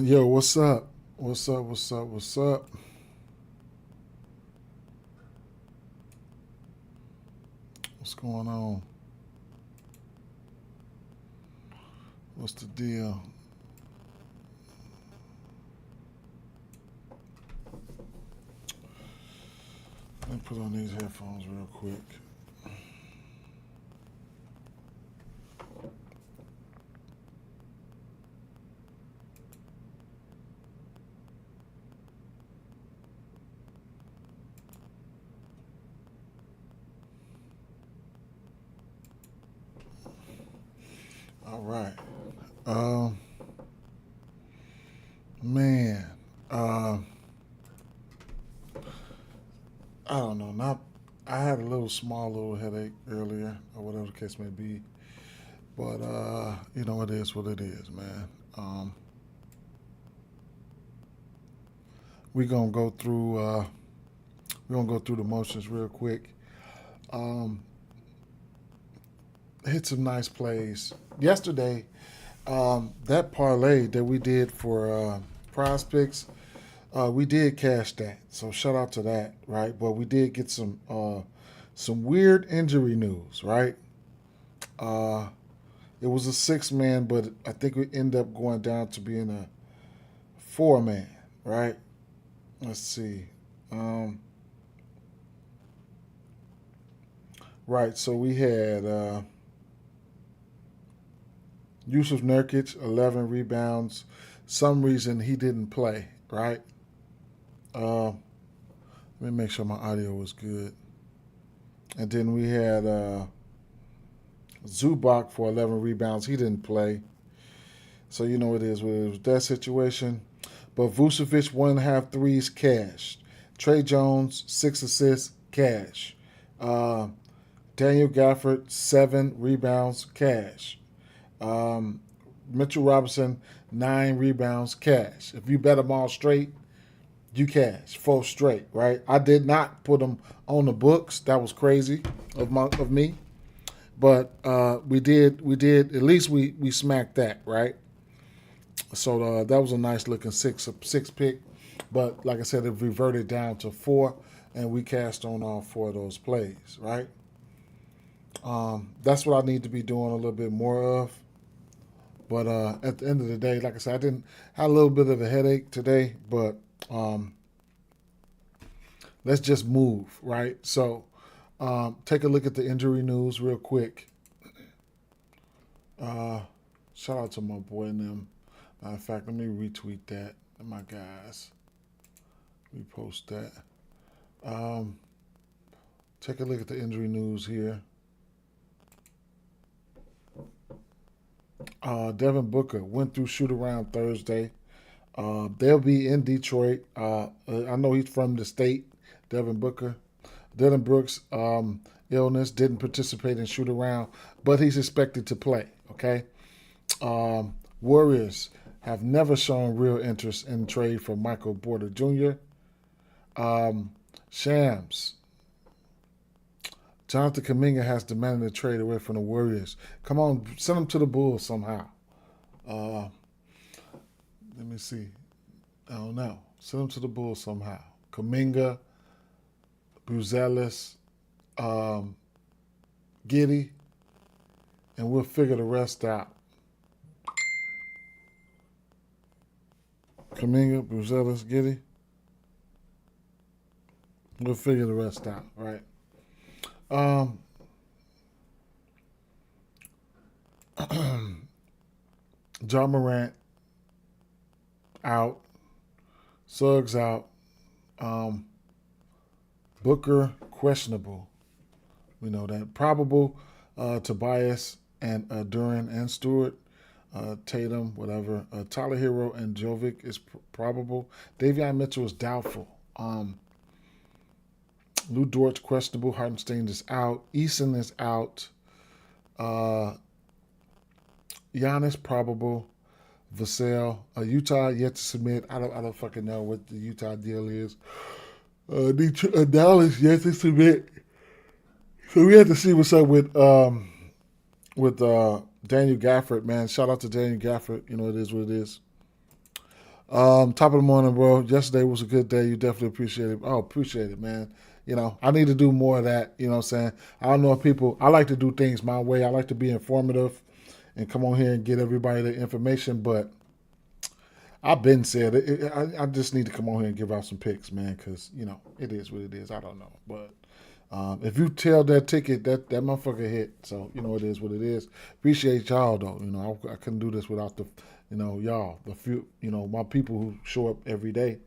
Yo, what's up? What's up? What's up? What's up? What's going on? What's the deal? Let me put on these headphones real quick. All right. Um, man. Um, I don't know. Not. I had a small little headache earlier, or whatever the case may be. But it is what it is, man. Um, we gonna go through. We're gonna go through the motions real quick. Um, Hit some nice plays yesterday. That parlay that we did for Prize Picks, we did cash that. So shout out to that, right? But we did get some weird injury news, right? Uh, it was a 6 man, but I think we end up going down to being a 4 man, right? Let's see. Um, right, so we had Yusuf Nurkic, 11 rebounds. Some reason he didn't play, right? Uh, Let me make sure my audio was good. And then we had Zubac for 11 rebounds. He didn't play. So you know it is what it is with that situation. But Vucevic, 1.5 threes, cash. Trey Jones, 6 assists, cash. Uh, Daniel Gafford, 7 rebounds, cash. Um, Mitchell Robinson, 9 rebounds, cash. If you bet them all straight, you cash 4 straight, right? I did not put them on the books. That was crazy of me. But we did at least we smacked that, right? So that was a nice looking six pick. But like I said, it reverted down to 4, and we cast on all 4 of those plays, right? That's what I need to be doing a little bit more of. But at the end of the day, like I said, I didn't had a little bit of a headache today, but um, let's just move, right? So take a look at the injury news real quick. Uh, Shout out to my boy and them. In fact, let me retweet that. My guys, repost that. Um, Take a look at the injury news here. Devin Booker went through shoot around Thursday. They'll be in Detroit. I know he's from the state, Devin Booker. Dylan Brooks, illness, didn't participate in shoot around, but he's expected to play. Okay. Warriors have never shown real interest in trade for Michael Porter Jr. Shams. Jonathan Kaminga has demanded a trade away from the Warriors. Come on, send him to the Bulls somehow. Uh, Let me see. I don't know. Send him to the Bulls somehow. Kaminga, Buzelis, um, Giddy, and we'll figure the rest out. Kaminga, Buzelis, Giddy. We'll figure the rest out, right? Um, John Morant out. Suggs out. Um, Booker questionable. We know that. Probable Tobias and Duran and Stewart. Tatum, whatever. Tyler Hero and Jovic is probable. Davion Mitchell is doubtful. Lou Dort's questionable. Hartenstein is out. Eason is out. Uh, Giannis probable. Vassell. Utah yet to submit. I don't fucking know what the Utah deal is. Dallas yet to submit. So we have to see what's up with Daniel Gafford, man. Shout out to Daniel Gafford. You know it is what it is. Top of the morning, bro. Yesterday was a good day. You definitely appreciate it. Oh, appreciate it, man. I need to do more of that. You know what I'm saying? I don't know if people, I like to do things my way. I like to be informative and come on here and get everybody the information. But I've been said I just need to come on here and give out some picks, man, because, it is what it is. I don't know. But if you tell that ticket, that motherfucker hit. So, it is what it is. Appreciate y'all, though. I couldn't do this without y'all, the few, my people who show up every day.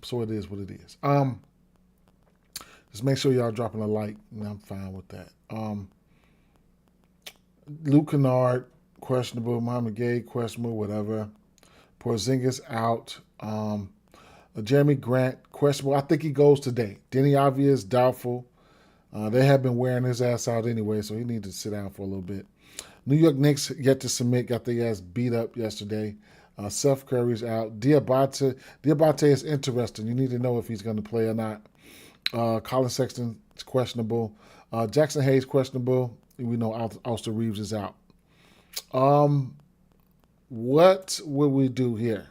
So it is what it is. Just make sure y'all dropping a like, and I'm fine with that. Luke Kennard, questionable. Muhammad Gay, questionable, whatever. Porzingis out. Jeremy Grant, questionable. I think he goes today. Denny Obvious, doubtful. They have been wearing his ass out anyway, so he needs to sit down for a little bit. New York Knicks yet to submit, got their ass beat up yesterday. Seth Curry's out. Diabate is interesting. You need to know if he's going to play or not. Colin Sexton is questionable. Jackson Hayes questionable. We know Austin Reeves is out. What will we do here?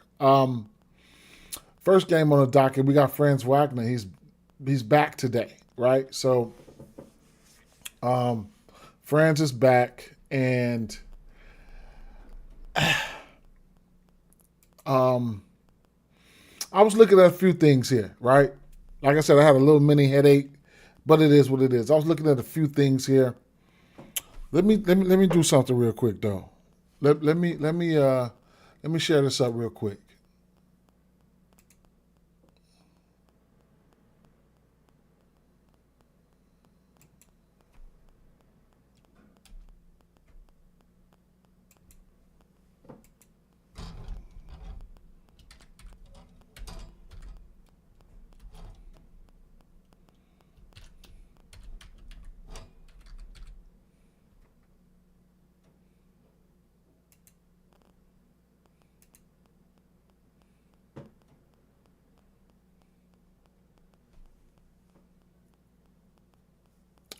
First game on the docket, we got Franz Wagner. He's back today, right? So Franz is back, and I was looking at a few things here, right? Like I said, I had a little mini headache, but it is what it is. I was looking at a few things here. Let me do something real quick though. Let me share this up real quick.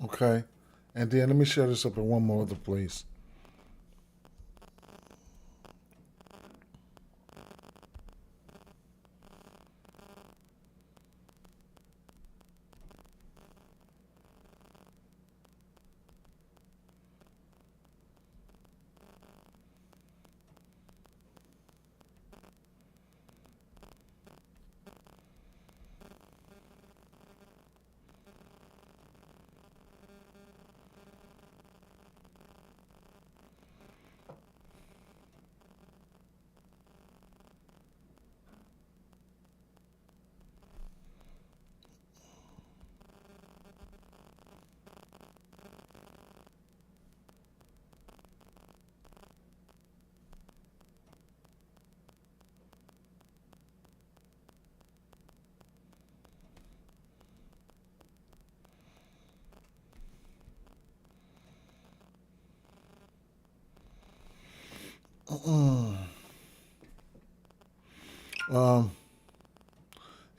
Okay. And then let me share this up in one more other place.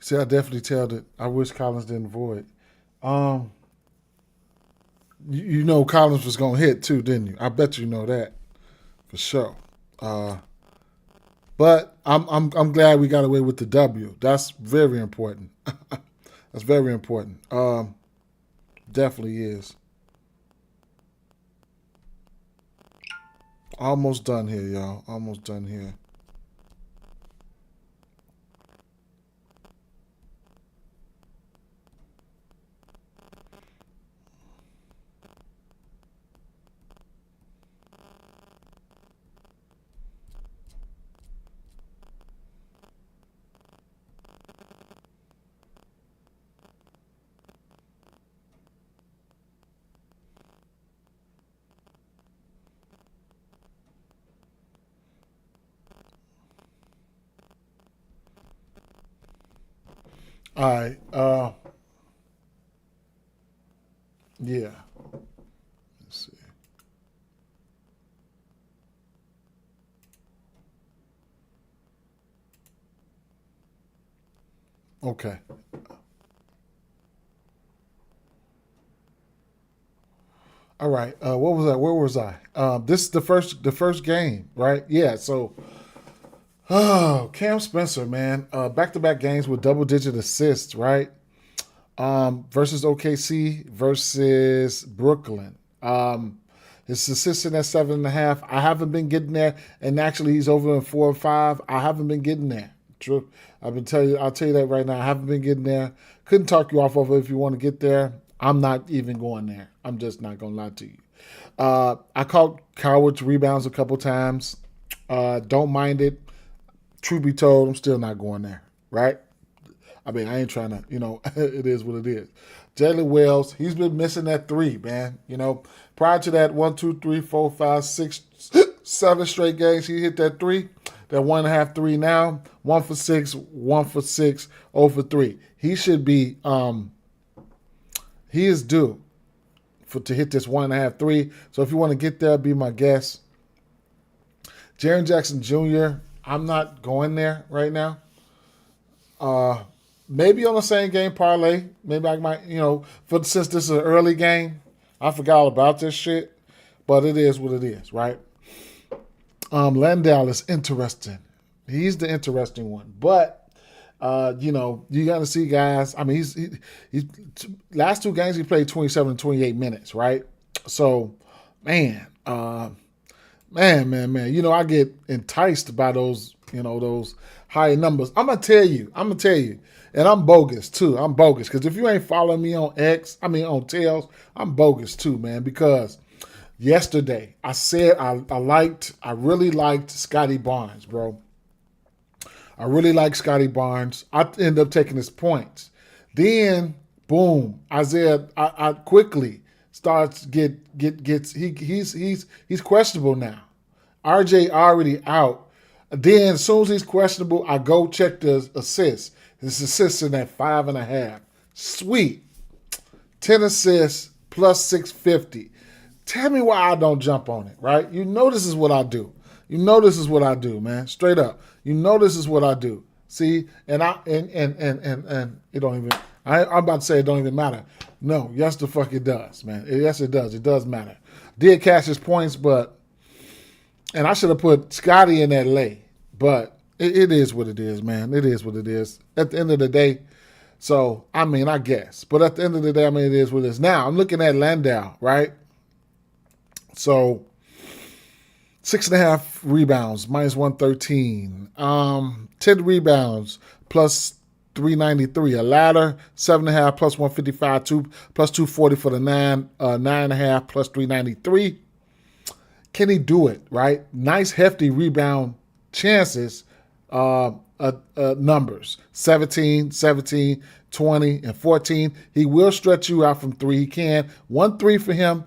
See, I definitely tell that I wish Collins didn't void. Um, you know Collins was gonna hit too, didn't you? I bet you know that for sure. Uh, but I'm glad we got away with the W. That's very important. That's very important. Definitely is. Almost done here, y'all. Almost done here. All right. Yeah. Let's see. Okay. All right. What was that? Where was I? This is the first game, right? Yeah. So Oh, Cam Spencer, man. Back-to-back games with double-digit assists, right? Versus OKC versus Brooklyn. His assistant at 7.5. I haven't been getting there, and actually he's over in 4 or 5. I haven't been getting there. True. I'll tell you that right now. I haven't been getting there. Couldn't talk you off of it if you want to get there. I'm not even going there. I'm just not gonna lie to you. I caught Coward's rebounds a couple times. Don't mind it. Truth be told, I'm still not going there. Right? I mean, I ain't trying to, it is what it is. Jalen Wells, he's been missing that three, man. Prior to that 1, 2, 3, 4, 5, 6, 7 straight games, he hit that three. That 1.5 three now, 1 for 6, 1 for 6, 0 for 3. He should be, he is due to hit this 1.5 three. So if you want to get there, be my guest. Jaren Jackson Jr., I'm not going there right now. Maybe on the same game parlay. Maybe I might, since this is an early game, I forgot all about this shit. But it is what it is, right? Landale is interesting. He's the interesting one. But, you got to see guys. I mean, he's last 2 games he played 27 and 28 minutes, right? So, man. I get enticed by those, those high numbers. I'm gonna tell you, and I'm bogus too. I'm bogus because if you ain't following me on on Tails, I'm bogus too, man. Because yesterday I said I really liked Scotty Barnes, bro. I really like Scotty Barnes. I ended up taking his points. Then boom, Isaiah. I quickly starts he's questionable now. RJ already out. Then as soon as he's questionable, I go check the assists. His assists in at 5.5. Sweet. 10 assists plus 650. Tell me why I don't jump on it, right? This is what I do. This is what I do, man. Straight up. This is what I do. See, and it don't even. I'm about to say it don't even matter. No, yes the fuck it does, man. Yes it does. It does matter. Did cash his points, and I should have put Scotty in that lay, but it is what it is, man. It is what it is. At the end of the day, so I guess. But at the end of the day, it is what it is. Now I'm looking at Landau, right? So 6.5 rebounds, minus 113. 10 rebounds, plus 393. A ladder, 7.5 plus 155, 2 plus 240 for the 9.5 plus 393. Can he do it, right? Nice hefty rebound chances, numbers. 17, 20, and 14. He will stretch you out from 3. He can. 1 3 for him.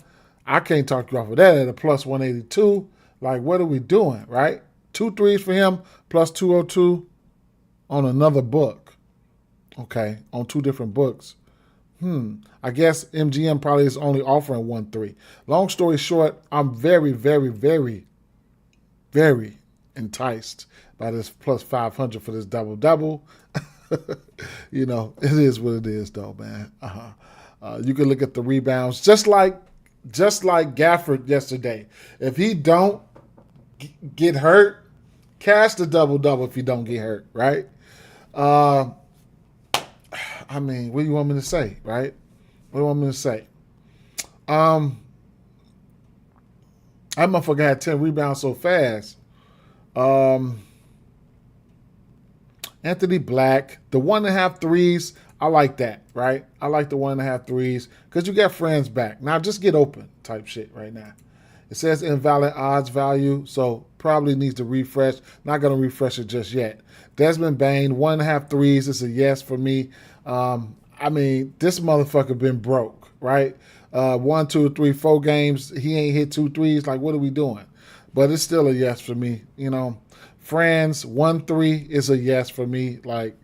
I can't talk you off of that at a plus 182. Like, what are we doing, right? 2 threes for him, plus 202 on another book. Okay, on 2 different books. I guess MGM probably is only offering 1 3. Long story short, I'm very, very, very, very enticed by this plus 500 for this double-double. It is what it is, though, man. You can look at the rebounds, just like Gafford yesterday. If he don't get hurt, cash the double-double if you don't get hurt, right? What do you want me to say, right? What do you want me to say? That motherfucker had 10 rebounds so fast. Anthony Black, the 1.5 threes, I like that, right? I like the 1.5 threes because you got friends back. Now just get open type shit right now. It says invalid odds value, so probably needs to refresh. Not going to refresh it just yet. Desmond Bain, 1.5 threes is a yes for me. This motherfucker been broke, right? 1, 2, 3, 4 games, he ain't hit 2 threes. Like, what are we doing? But it's still a yes for me. Franz, 1 3 is a yes for me. Like,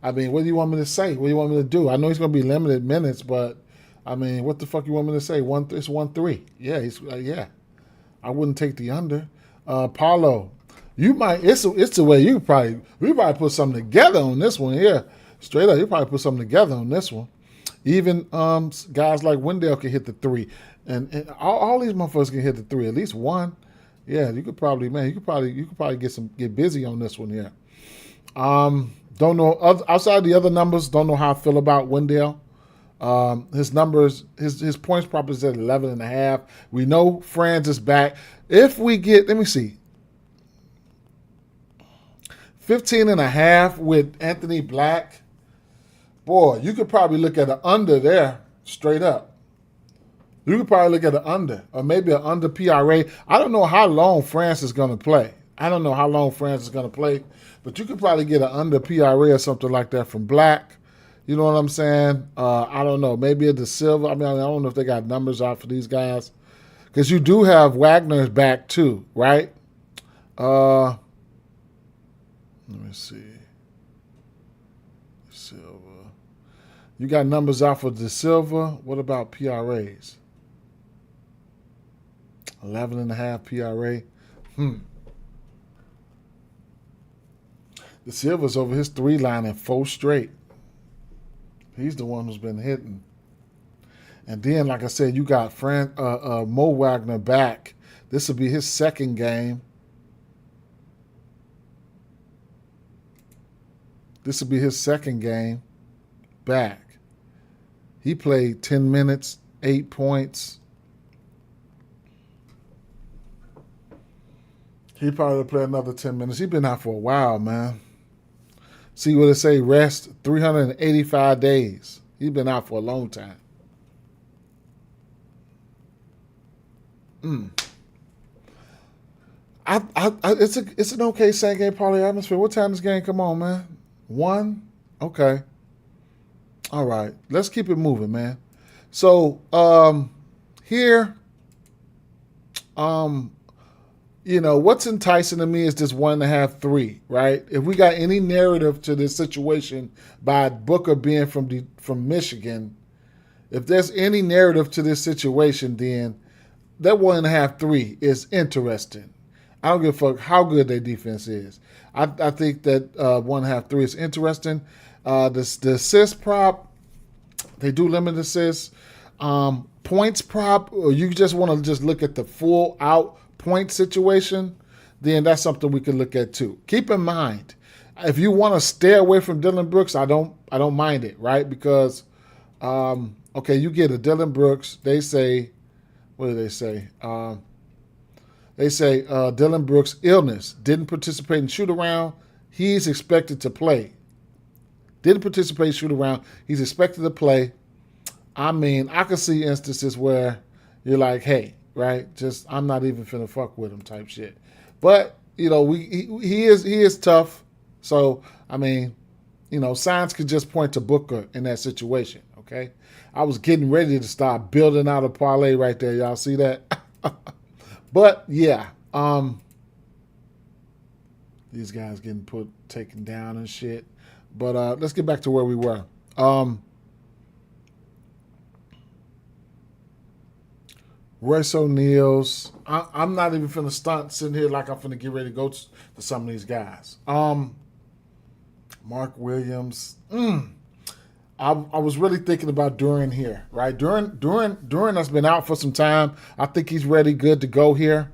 what do you want me to say? What do you want me to do? I know he's going to be limited minutes, but what the fuck you want me to say? It's 1 3. Yeah, yeah. I wouldn't take the under. Paulo, you might. It's the way we probably put something together on this one here. Straight up, you probably put something together on this one. Even guys like Wendell can hit the 3, and all these motherfuckers can hit the 3. At least one. Yeah, you could probably get busy on this one here. Don't know outside the other numbers. Don't know how I feel about Wendell. His numbers, his points prop is at 11.5. We know Franz is back. If we get, let me see, 15.5 with Anthony Black, boy, you could probably look at an under there straight up. You could probably look at an under or maybe an under PRA. I don't know how long France is going to play. But you could probably get an under PRA or something like that from Black. You know what I'm saying? I don't know. Maybe a De Silva. I don't know if they got numbers out for these guys. Because you do have Wagner's back too, right? Let me see. Silva. You got numbers out for De Silva. What about PRAs? 11.5 PRA. De Silva's over his 3 line in 4 straight. He's the one who's been hitting. And then, like I said, you got Mo Wagner back. This will be his second game. Back. He played 10 minutes, 8 points. He probably play another 10 minutes. He's been out for a while, man. See what it say? Rest 385 days. He's been out for a long time. It's an okay same game parlay atmosphere. What time this game come on, man? 1? Okay. All right. Let's keep it moving, man. So here, what's enticing to me is this 1.5, 3, right? If we got any narrative to this situation by Booker being from Michigan, if there's any narrative to this situation, then that 1.5, 3 is interesting. I don't give a fuck how good their defense is. I think that 1.5, 3 is interesting. The assist prop, they do limit assists. Points prop, or you just want to just look at the full out point situation, then that's something we can look at too. Keep in mind, if you want to stay away from Dylan Brooks, I don't mind it, right? Because you get a Dylan Brooks. They say, what do they say? They say Dylan Brooks illness, didn't participate in shoot around. He's expected to play. Didn't participate in shoot around. He's expected to play. I mean, I can see instances where you're like, hey, right? Just I'm not even finna fuck with him type shit. But he is tough. So I mean, signs could just point to Booker in that situation. Okay, I was getting ready to start building out a parlay right there. Y'all see that? But yeah, these guys getting taken down and shit. But let's get back to where we were. Royce O'Neal's. I'm not even finna stunt sitting here like I'm finna get ready to go to some of these guys. Mark Williams. I was really thinking about Duran here, right? Duran has been out for some time. I think he's ready, good to go here.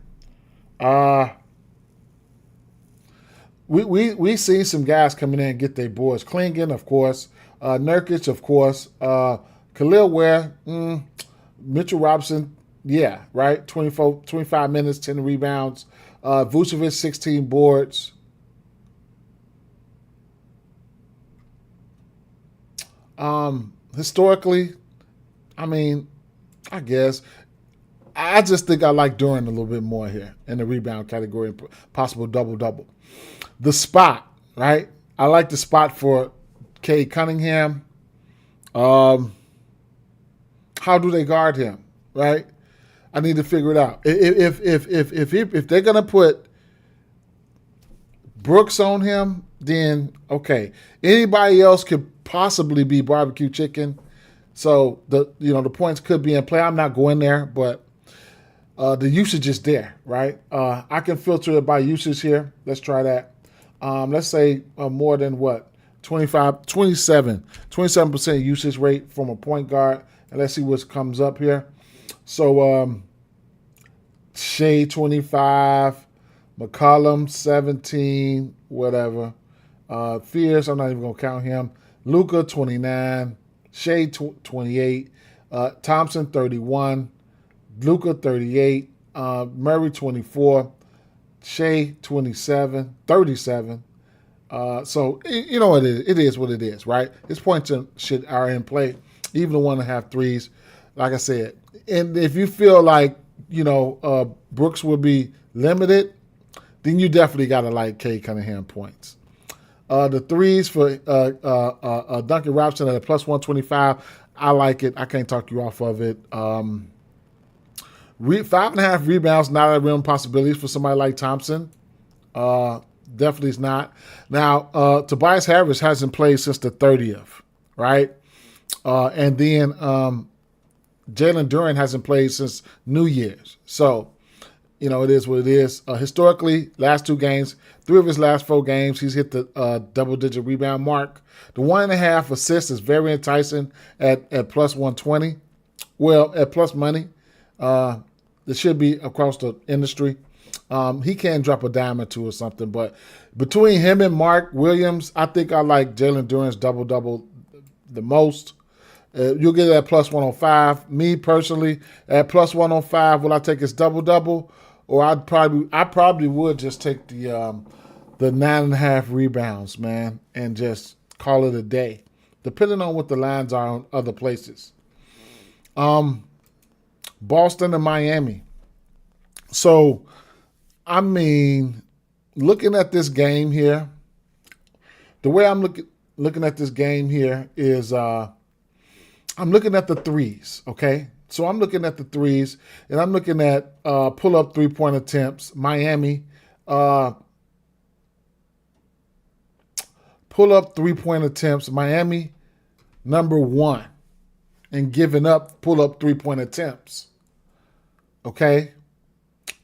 We see some guys coming in and get their boys. Klingon, of course. Nurkic, of course. Khalil Ware. Mitchell Robinson. Yeah, right. 25 minutes, 10 rebounds. Vucevic, 16 boards. Historically, I mean, I guess I just think I like Duran a little bit more here in the rebound category, possible double-double. The spot, right? I like the spot for Cade Cunningham. How do they guard him, right? I need to figure it out. If they're gonna put Brooks on him, then okay. Anybody else could possibly be barbecue chicken. So the points could be in play. I'm not going there, but the usage is there, right? I can filter it by usage here. Let's try that. Let's say more than what? 27% usage rate from a point guard. And let's see what comes up here. So Shea 25, McCollum 17, whatever. Fierce, I'm not even gonna count him. Luka 29, Shea 28, Thompson 31, Luka 38, Murray 24, Shea 27, 37. So you know it is what it is, right? His points are in play, even the 1.5 threes. Like I said, and if you feel like Brooks will be limited, then you definitely got to like Cade Cunningham points. The threes for Duncan Robinson at a plus 125, I like it. I can't talk you off of it. 5.5 rebounds, not a real possibility for somebody like Thompson. Definitely is not. Now, Tobias Harris hasn't played since the 30th, right? And then Jalen Duren hasn't played since New Year's. So, it is what it is. Historically, last 2 games, 3 of his last 4 games, he's hit the double-digit rebound mark. The 1.5 assists is very enticing at plus 120. Well, at plus money. It should be across the industry. He can drop a dime or 2 or something, but between him and Mark Williams, I think I like Jalen Duren's double-double the most. You'll get it at plus 105. Me personally, at plus 105, will I take his double-double? Or I probably would just take the 9.5 rebounds, man, and just call it a day, depending on what the lines are on other places. Boston and Miami. So, I mean, looking at this game here, the way I'm looking at this game here is I'm looking at the threes, okay? So I'm looking at the threes, and I'm looking at pull-up three-point attempts. Miami, pull-up three-point attempts. Miami, number 1, and giving up pull-up three-point attempts. Okay?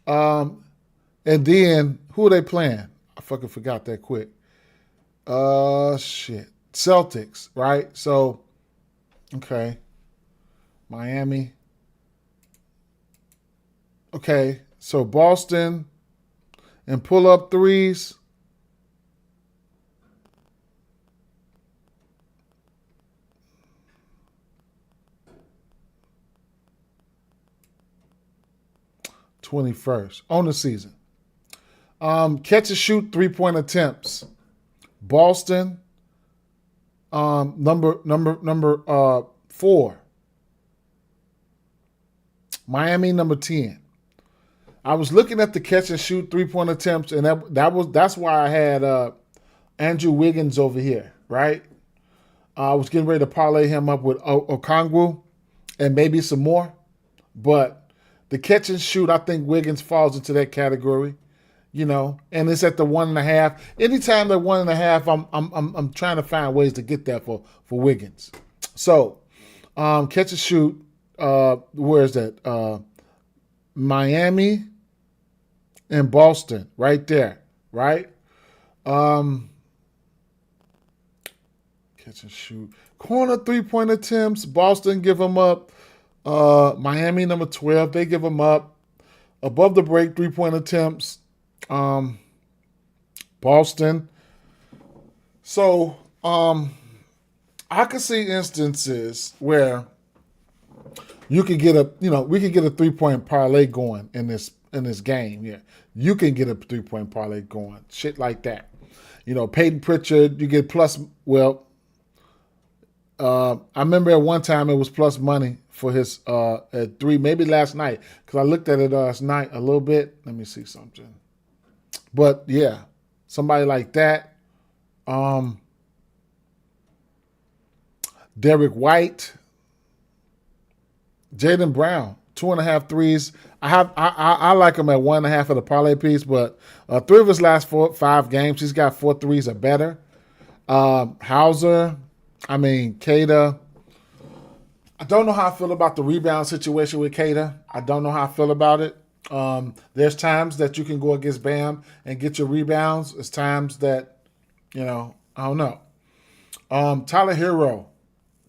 And then, who are they playing? I fucking forgot that quick. Celtics, right? So, okay. Miami. Okay, so Boston and pull up threes. #21 on the season. Catch and shoot 3-point attempts. Boston, number 4. Miami, number 10. I was looking at the catch and shoot 3-point attempts, and that's why I had Andrew Wiggins over here, right? I was getting ready to parlay him up with Okongwu and maybe some more, but the catch and shoot, I think Wiggins falls into that category, and it's at the 1.5. Anytime they're 1.5, I'm trying to find ways to get that for Wiggins. So, catch and shoot. Where is that? Miami and Boston, right there, right? Catch and shoot. Corner 3-point attempts. Boston give them up. Miami, number 12, they give them up. Above the break 3-point attempts. Boston. So, I could see instances where we could get a 3-point parlay going in this game. Yeah, you can get a 3-point parlay going. Shit like that. Peyton Pritchard, you get plus. Well, I remember at one time it was plus money for his at 3. Maybe last night because I looked at it last night a little bit. Let me see something. But yeah, somebody like that. Derek White. Jaylen Brown, 2.5 threes. I like him at 1.5 of the parlay piece, but 3 of his last 5 games, he's got 4 threes or better. Hauser, Kata. I don't know how I feel about the rebound situation with Kata. I don't know how I feel about it. There's times that you can go against Bam and get your rebounds. There's times that, I don't know. Tyler Hero,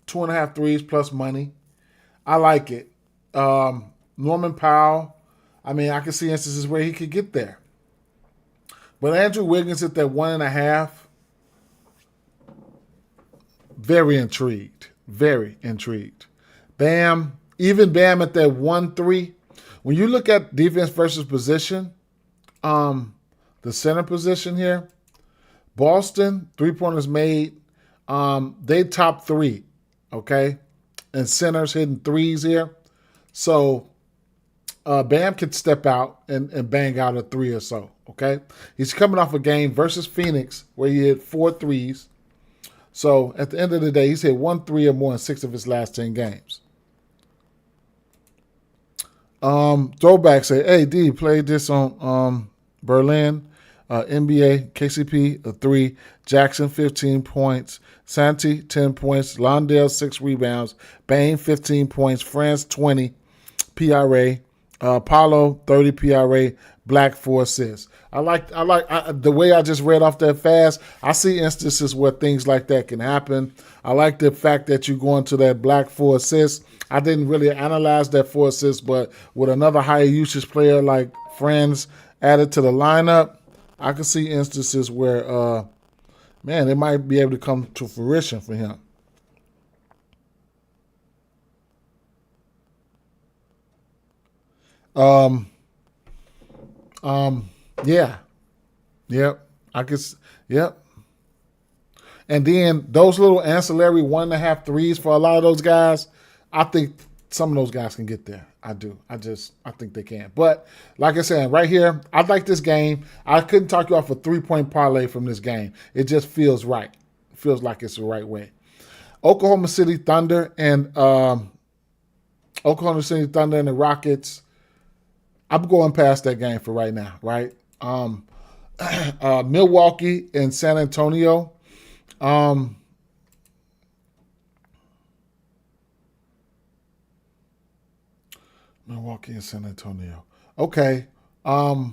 2.5 threes plus money. I like it. Norman Powell, I mean, I can see instances where he could get there. But Andrew Wiggins at that 1.5, very intrigued. Very intrigued. Bam, even Bam at that 1-3. When you look at defense versus position, the center position here, Boston, 3-pointers made, they top 3, okay? And centers hitting threes here. So Bam could step out and bang out a 3 or so, okay? He's coming off a game versus Phoenix where he hit 4 threes. So at the end of the day, he's hit 1 3 or more in 6 of his last 10 games. Throwback say, hey, D, played this on Berlin, NBA, KCP, a 3, Jackson, 15 points, Santi, 10 points, Londale, 6 rebounds, Bain, 15 points, France, 20 PRA, Paulo, 30 PRA, Black, 4 assists. I like the way I just read off that fast. I see instances where things like that can happen. I like the fact that you go into that Black 4 assists. I didn't really analyze that 4 assists, but with another higher usage player like Friends added to the lineup, I can see instances where, man, it might be able to come to fruition for him. Yeah. Yep. Yep. And then those little ancillary 1.5 threes for a lot of those guys, I think some of those guys can get there. I do. I think they can. But like I said, right here, I like this game. I couldn't talk you off a 3-point parlay from this game. It just feels right. It feels like it's the right way. Oklahoma City Thunder and the Rockets. I'm going past that game for right now, right? Milwaukee and San Antonio. Milwaukee and San Antonio. Okay. Yeah.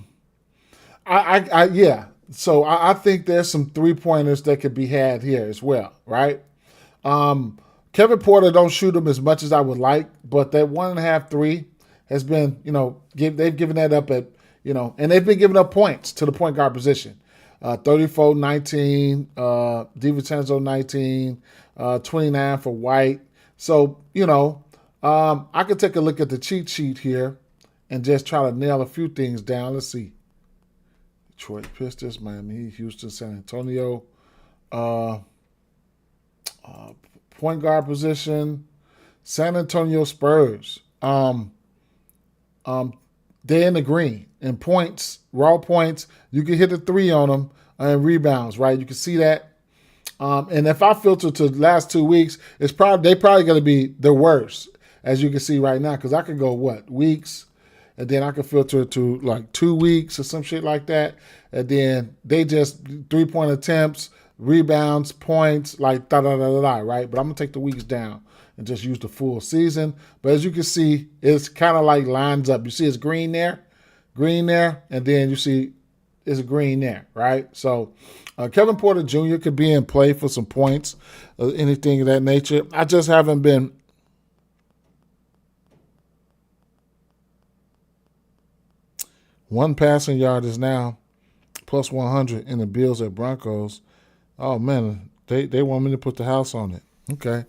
So I think there's some 3-pointers that could be had here as well, right? Kevin Porter don't shoot them as much as I would like, but that 1.5 3 has been, they've given that up at, and they've been giving up points to the point guard position. 34-19, DiVincenzo 19, 29 for White. So, I could take a look at the cheat sheet here and just try to nail a few things down. Let's see. Detroit Pistons, Miami, Houston, San Antonio. Point guard position, San Antonio Spurs. They're in the green. In points, raw points, you can hit a 3 on them, and rebounds, right? You can see that. And if I filter to the last 2 weeks, they probably going to be the worst, as you can see right now, because I could go, weeks, and then I could filter to like 2 weeks or some shit like that, and then they just 3-point attempts, rebounds, points, like da-da-da-da-da, right? But I'm going to take the weeks down and just use the full season. But as you can see, it's kind of like lines up. You see it's green there, and then you see it's green there, right? So Kevin Porter Jr. could be in play for some points, anything of that nature. I just haven't been one passing yard is now plus 100 in the Bills at Broncos. Oh, man, they want me to put the house on it. Okay.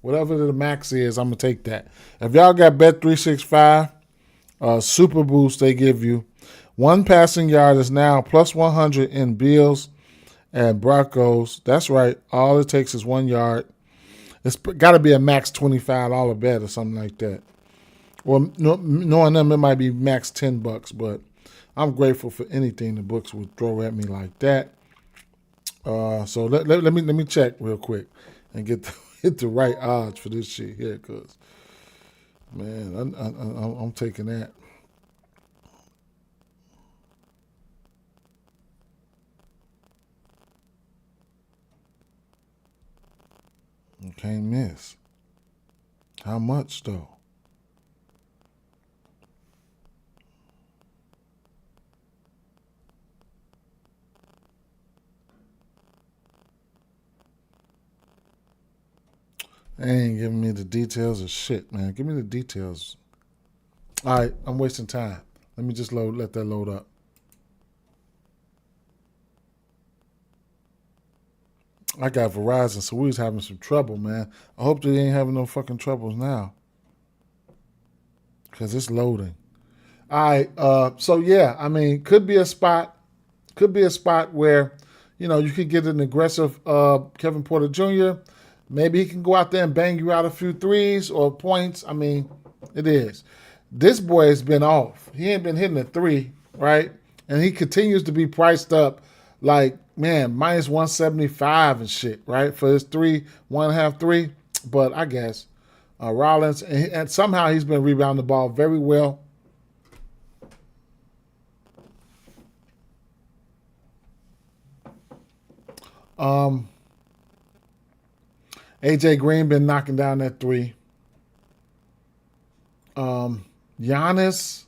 Whatever the max is, I'm going to take that. If y'all got Bet365, Super Boost they give you, one passing yard is now plus 100 in Bills and Broncos. That's right. All it takes is 1 yard. It's got to be a max $25 bet or something like that. Well, knowing them, it might be max $10, but I'm grateful for anything the books would throw at me like that. So let me check real quick and get the right odds for this shit here, cause man, I'm taking that. You can't miss. How much though? They ain't giving me the details of shit, man. Give me the details. All right, I'm wasting time. Let me just let that load up. I got Verizon, so we was having some trouble, man. I hope they ain't having no fucking troubles now. Because it's loading. All right, so yeah, I mean, could be a spot where, you could get an aggressive Kevin Porter Jr. Maybe he can go out there and bang you out a few threes or points. I mean, it is. This boy has been off. He ain't been hitting a three, right? And he continues to be priced up like, man, minus 175 and shit, right? For his 1.5 3. But I guess Rollins, and somehow he's been rebounding the ball very well. AJ Green been knocking down that three. Giannis,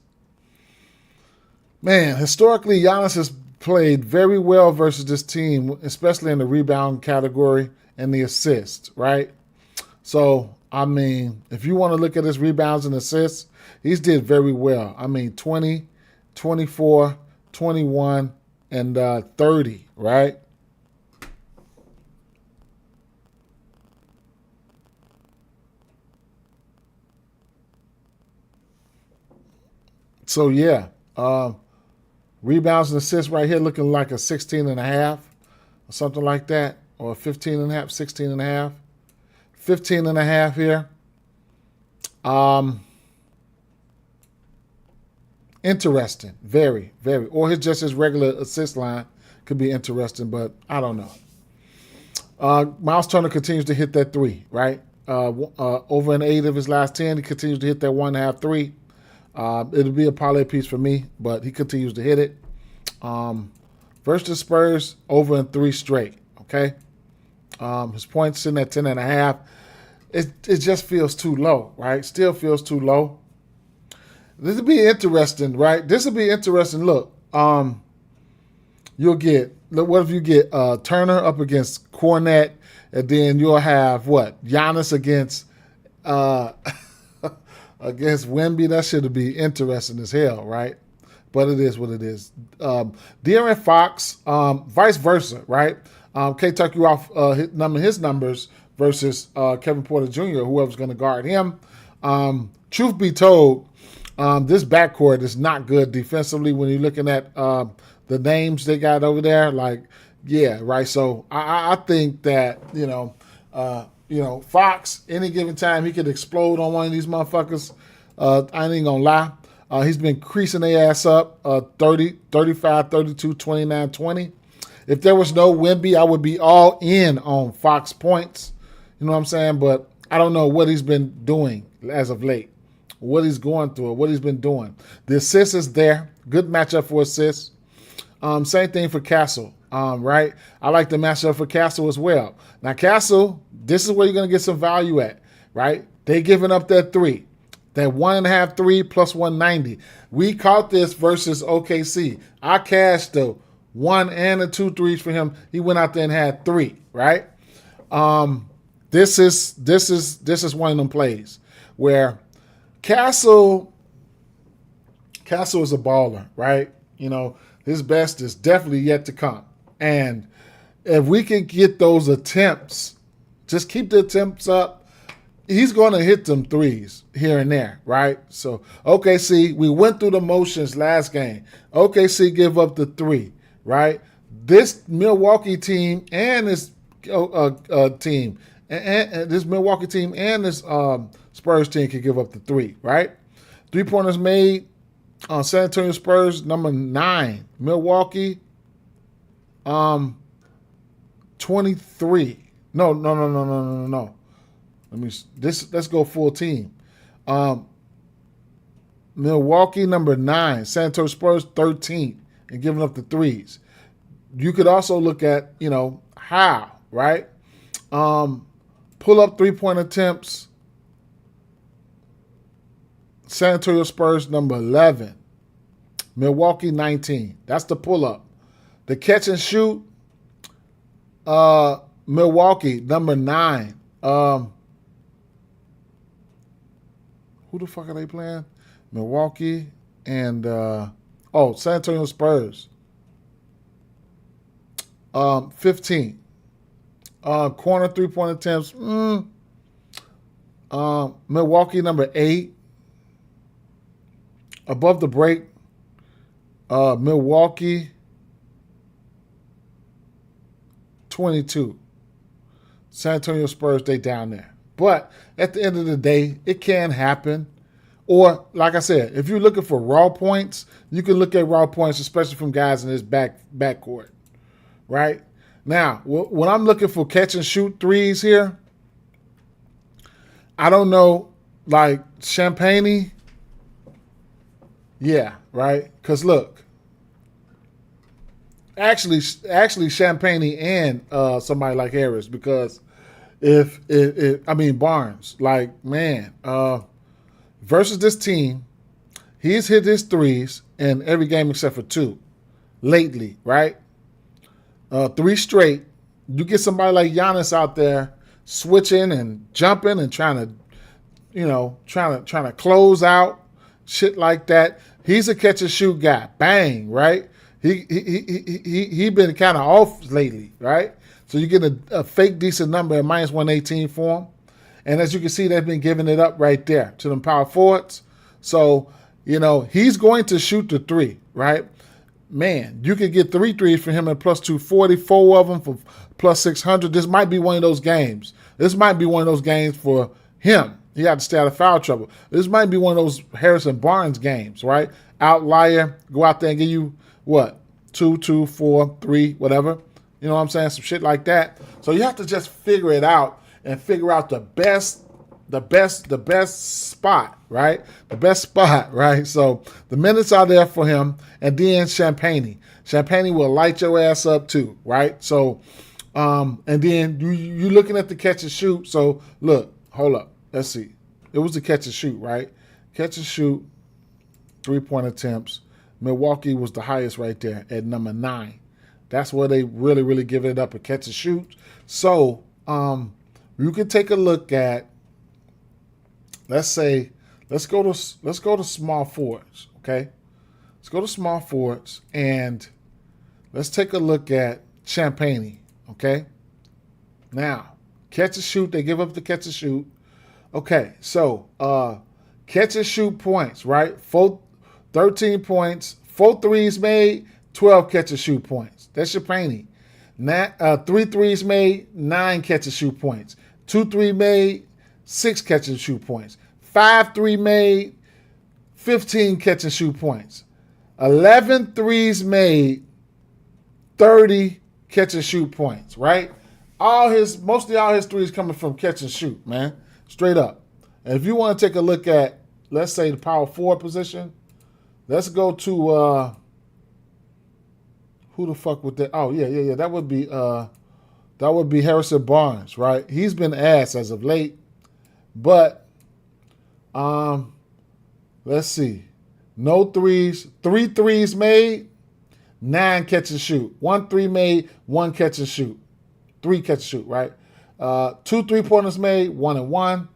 man, historically Giannis has played very well versus this team, especially in the rebound category and the assist, right? So, I mean, if you want to look at his rebounds and assists, he's did very well. I mean, 20, 24, 21, and 30, right? So, yeah, rebounds and assists right here looking like a 16.5 or something like that, or 15.5, 16.5, 15.5 here. Interesting, very, very. Or just his regular assist line could be interesting, but I don't know. Miles Turner continues to hit that three, right? Over an 8 of his last 10, he continues to hit that 1.5 3. It'll be a parlay piece for me, but he continues to hit it. Versus the Spurs, over in 3 straight, okay? His points sitting at 10.5. It just feels too low, right? Still feels too low. This will be interesting, right? This will be interesting. Look, what if you get Turner up against Cornette, and then you'll have what? Giannis against against Wemby. That should be interesting as hell, right? But it is what it is. De'Aaron Fox, vice versa, right? K took you off his numbers versus Kevin Porter Jr., whoever's going to guard him. Truth be told, this backcourt is not good defensively when you're looking at the names they got over there. Like, yeah, right. So I think that, Fox, any given time, he could explode on one of these motherfuckers. I ain't even going to lie. He's been creasing their ass up 30, 35, 32, 29, 20. If there was no Wemby, I would be all in on Fox points. You know what I'm saying? But I don't know what he's been doing as of late, what he's going through, what he's been doing. The assist is there. Good matchup for assists. Same thing for Castle, right? I like the matchup for Castle as well. Now, Castle, this is where you're going to get some value at, right? They giving up that 3. That 1.5 3 plus 190. We caught this versus OKC. I cashed the 1 and the 2 threes for him. He went out there and had 3, right? This is one of them plays where Castle is a baller, right? His best is definitely yet to come. And if we can get those attempts, just keep the attempts up, he's going to hit them threes here and there, right? So, OKC, we went through the motions last game. OKC give up the 3, right? This Milwaukee team and this team, and this Milwaukee team and this Spurs team can give up the 3, right? 3-pointers made on San Antonio Spurs, number 9. Milwaukee, 23. No. Let's go full team. Milwaukee, number 9. San Antonio Spurs, 13th, and giving up the threes. You could also look at, how, right? Pull up 3-point attempts. San Antonio Spurs, number 11. Milwaukee, 19. That's the pull up. The catch and shoot, Milwaukee, number 9. Who the fuck are they playing? Milwaukee. And San Antonio Spurs. 15. Corner 3-point attempts. Milwaukee number 8. Above the break. Milwaukee 22. San Antonio Spurs, they down there. But at the end of the day, it can happen. Or, like I said, if you're looking for raw points, you can look at raw points, especially from guys in this backcourt. Right? Now, when I'm looking for catch and shoot threes here, I don't know, like Champagne. Yeah, right? Because look, actually Champagne and somebody like Harris, because if Barnes, like, man, versus this team, he's hit his threes in every game except for 2 lately, right? 3 straight. You get somebody like Giannis out there switching and jumping and trying to close out, shit like that. He's a catch and shoot guy. Bang, right? He been kind of off lately, right? So you get a fake decent number at -118 for him. And as you can see, they've been giving it up right there to them power forwards. So, he's going to shoot the 3, right? Man, you could get 3 threes for him at +240, 4 of them for +600. This might be one of those games. This might be one of those games for him. He had to stay out of foul trouble. This might be one of those Harrison Barnes games, right? Outlier, go out there and give you, 2, 2, 4, 3, whatever. You know what I'm saying? Some shit like that. So you have to just figure it out and figure out the best spot, right? The best spot, right? So the minutes are there for him. And then Champagne will light your ass up too, right? So, and then you looking at the catch and shoot. So look, hold up. Let's see. It was the catch and shoot, right? Catch and shoot, 3-point attempts. Milwaukee was the highest right there at number 9. That's where they really, really give it up, a catch and shoot. So you can take a look at, let's go to small forwards, okay? Let's go to small forwards and let's take a look at Champagne, okay? Now, catch and shoot, they give up the catch and shoot. Okay, so catch and shoot points, right? 13 points, 4 threes made, 12 catch and shoot points. That's Champagne. 3 threes made, 9 catch and shoot points. 2 3 made, 6 catch and shoot points. 5 3 made, 15 catch and shoot points. 11 threes made, 30 catch and shoot points, right? Mostly all his threes coming from catch and shoot, man. Straight up. And if you want to take a look at, let's say, the power forward position, let's go to who the fuck would that? Oh, yeah. That would be Harrison Barnes, right? He's been ass as of late. But let's see. No threes, 3 threes made, 9 catch and shoot. 1 3 made, 1 catch and shoot. 3 catch and shoot, right? 2 3-pointers made, 1 and 1.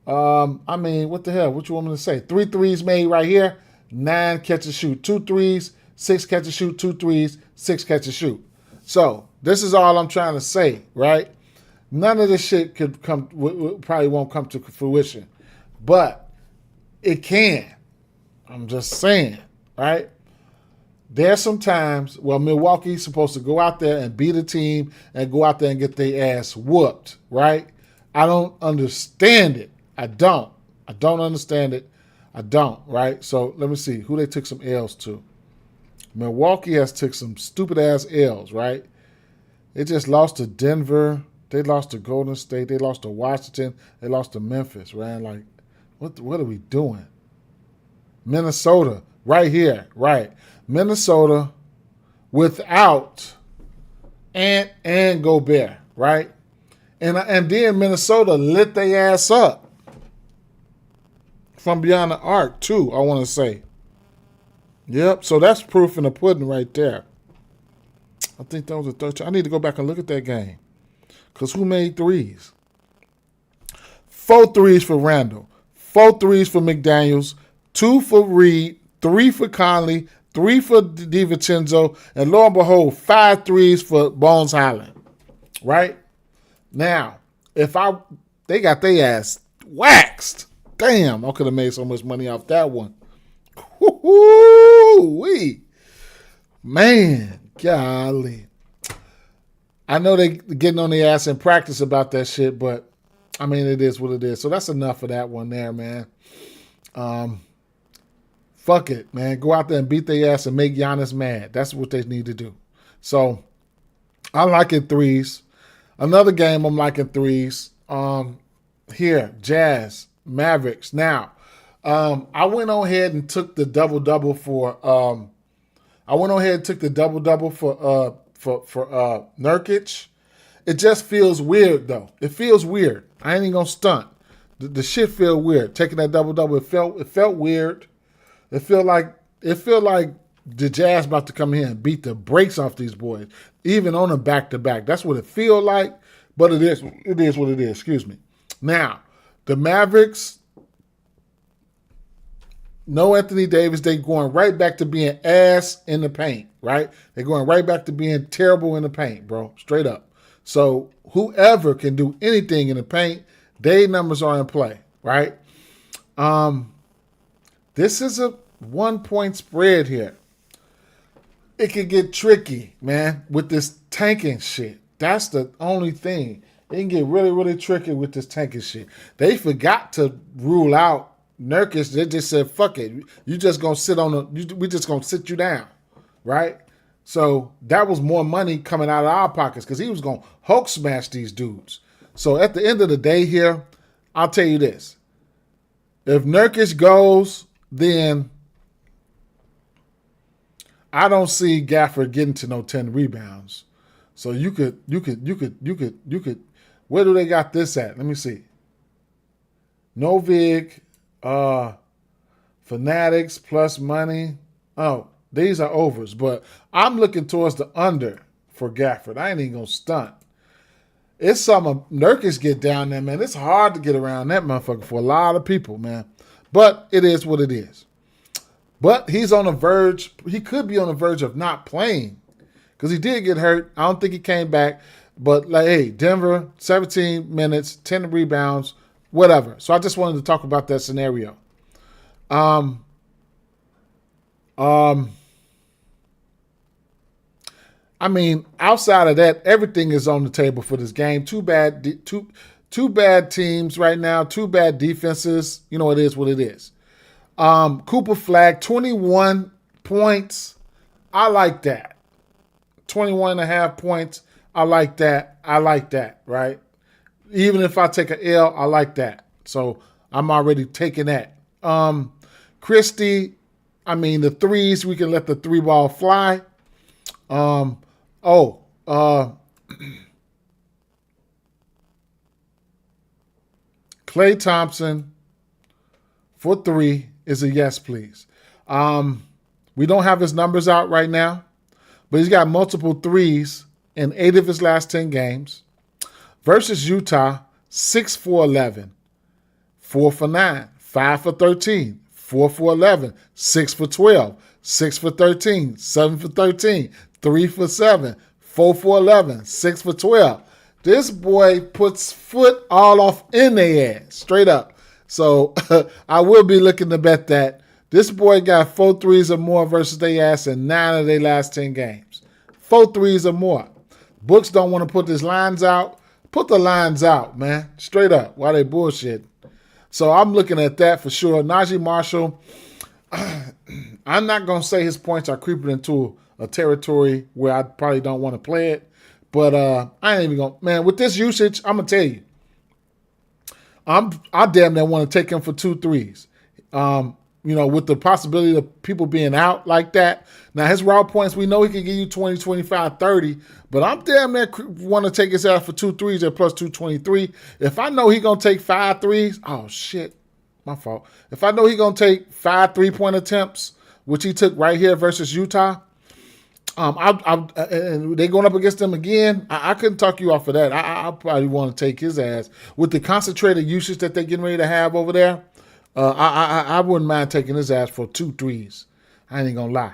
What the hell? What you want me to say? 3 threes made right here, 9 catch and shoot. 2 threes, 6 catch and shoot. 2 threes, 6 catch and shoot. So this is all I'm trying to say, right? None of this shit probably won't come to fruition, but it can. I'm just saying, right? There's some times where Milwaukee's supposed to go out there and beat a team and go out there and get their ass whooped, right? I don't understand it. I don't understand it. I don't, right? So let me see who they took some L's to. Milwaukee has took some stupid ass L's, right? They just lost to Denver. They lost to Golden State. They lost to Washington. They lost to Memphis, right? Like, what are we doing? Minnesota, right here, right? Minnesota without Ant and Gobert, right? And then Minnesota lit their ass up from beyond the arc too, I want to say. Yep, so that's proof in the pudding right there. I think that was the 13. I need to go back and look at that game. Because who made threes? 4 threes for Randall. 4 threes for McDaniels. 2 for Reed. 3 for Conley, 3 for DiVincenzo, and lo and behold, 5 threes for Bones Highland. Right? Now, they got their ass waxed. Damn, I could have made so much money off that one. Woo-wee. Man, golly. I know they getting on their ass in practice about that shit, but I mean, it is what it is. So that's enough of that one there, man. Fuck it, man. Go out there and beat their ass and make Giannis mad. That's what they need to do. So I'm liking threes. Another game I'm liking threes. Here, Jazz, Mavericks. Now, I went on ahead and took the double-double for Nurkic. It just feels weird though. It feels weird. I ain't even gonna stunt. The shit feel weird. Taking that double-double, it felt weird. It feel like the Jazz about to come here and beat the brakes off these boys, even on a back-to-back. That's what it feel like, but it is what it is. Excuse me. Now, the Mavericks, no Anthony Davis, they going right back to being ass in the paint, right? They're going right back to being terrible in the paint, bro, straight up. So whoever can do anything in the paint, their numbers are in play, right? This is a 1-point spread here. It could get tricky, man, with this tanking shit. That's the only thing. It can get really, really tricky with this tanking shit. They forgot to rule out Nurkic. They just said, fuck it. You just going to sit we just going to sit you down, right? So that was more money coming out of our pockets because he was going to Hulk smash these dudes. So at the end of the day here, I'll tell you this. If Nurkic goes, then I don't see Gafford getting to no 10 rebounds. So you could, where do they got this at? Let me see. Novig, Fanatics plus money. Oh, these are overs, but I'm looking towards the under for Gafford. I ain't even gonna stunt. It's some Nurkic get down there, man. It's hard to get around that motherfucker for a lot of people, man. But it is what it is. But he's on the verge. He could be on the verge of not playing because he did get hurt. I don't think he came back. But, like, hey, Denver, 17 minutes, 10 rebounds, whatever. So I just wanted to talk about that scenario. I mean, outside of that, everything is on the table for this game. Two bad teams right now, 2 bad defenses. You know, it is what it is. Cooper Flag, 21 points. I like that. 21.5 points. I like that. Right? Even if I take an L, I like that. So I'm already taking that. Christie, I mean, the threes, we can let the 3-ball fly. Klay Thompson for 3 is a yes, please. We don't have his numbers out right now, but he's got multiple threes in 8 of his last 10 games. Versus Utah, 6 for 11, 4 for 9, 5 for 13, 4 for 11, 6 for 12, 6 for 13, 7 for 13, 3 for 7, 4 for 11, 6 for 12. This boy puts foot all off in their ass, straight up. So I will be looking to bet that. This boy got 4 threes or more versus their ass in 9 of their last 10 games. 4 threes or more. Books don't want to put these lines out. Put the lines out, man. Straight up. Why they bullshit? So I'm looking at that for sure. Najee Marshall, I'm not going to say his points are creeping into a territory where I probably don't want to play it. But I ain't even going to. Man, with this usage, I'm going to tell you. I damn near want to take him for 2 threes. With the possibility of people being out like that. Now, his raw points, we know he can give you 20, 25, 30, but I'm damn near want to take his ass for 2 threes at plus 223. If I know he going to take 5 threes, oh, shit, my fault. If I know he going to take 5 3-point attempts, which he took right here versus Utah, and they going up against them again, I couldn't talk you off of that. I probably want to take his ass. With the concentrated usage that they're getting ready to have over there, I wouldn't mind taking his ass for 2 threes. I ain't gonna lie.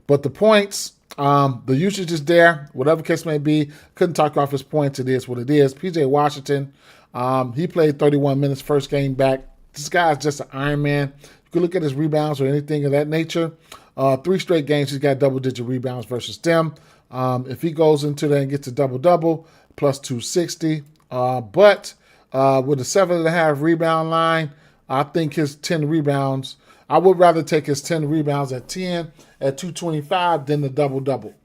But the points, the usage is there. Whatever case may be, couldn't talk off his points. It is what it is. PJ Washington, he played 31 minutes first game back. This guy's just an Iron Man. You can look at his rebounds or anything of that nature. 3 straight games, he's got double-digit rebounds versus them. If he goes into there and gets a double-double, plus 260. But with a 7.5 rebound line, I think his 10 rebounds, I would rather take his 10 rebounds at 10 at 225 than the double-double,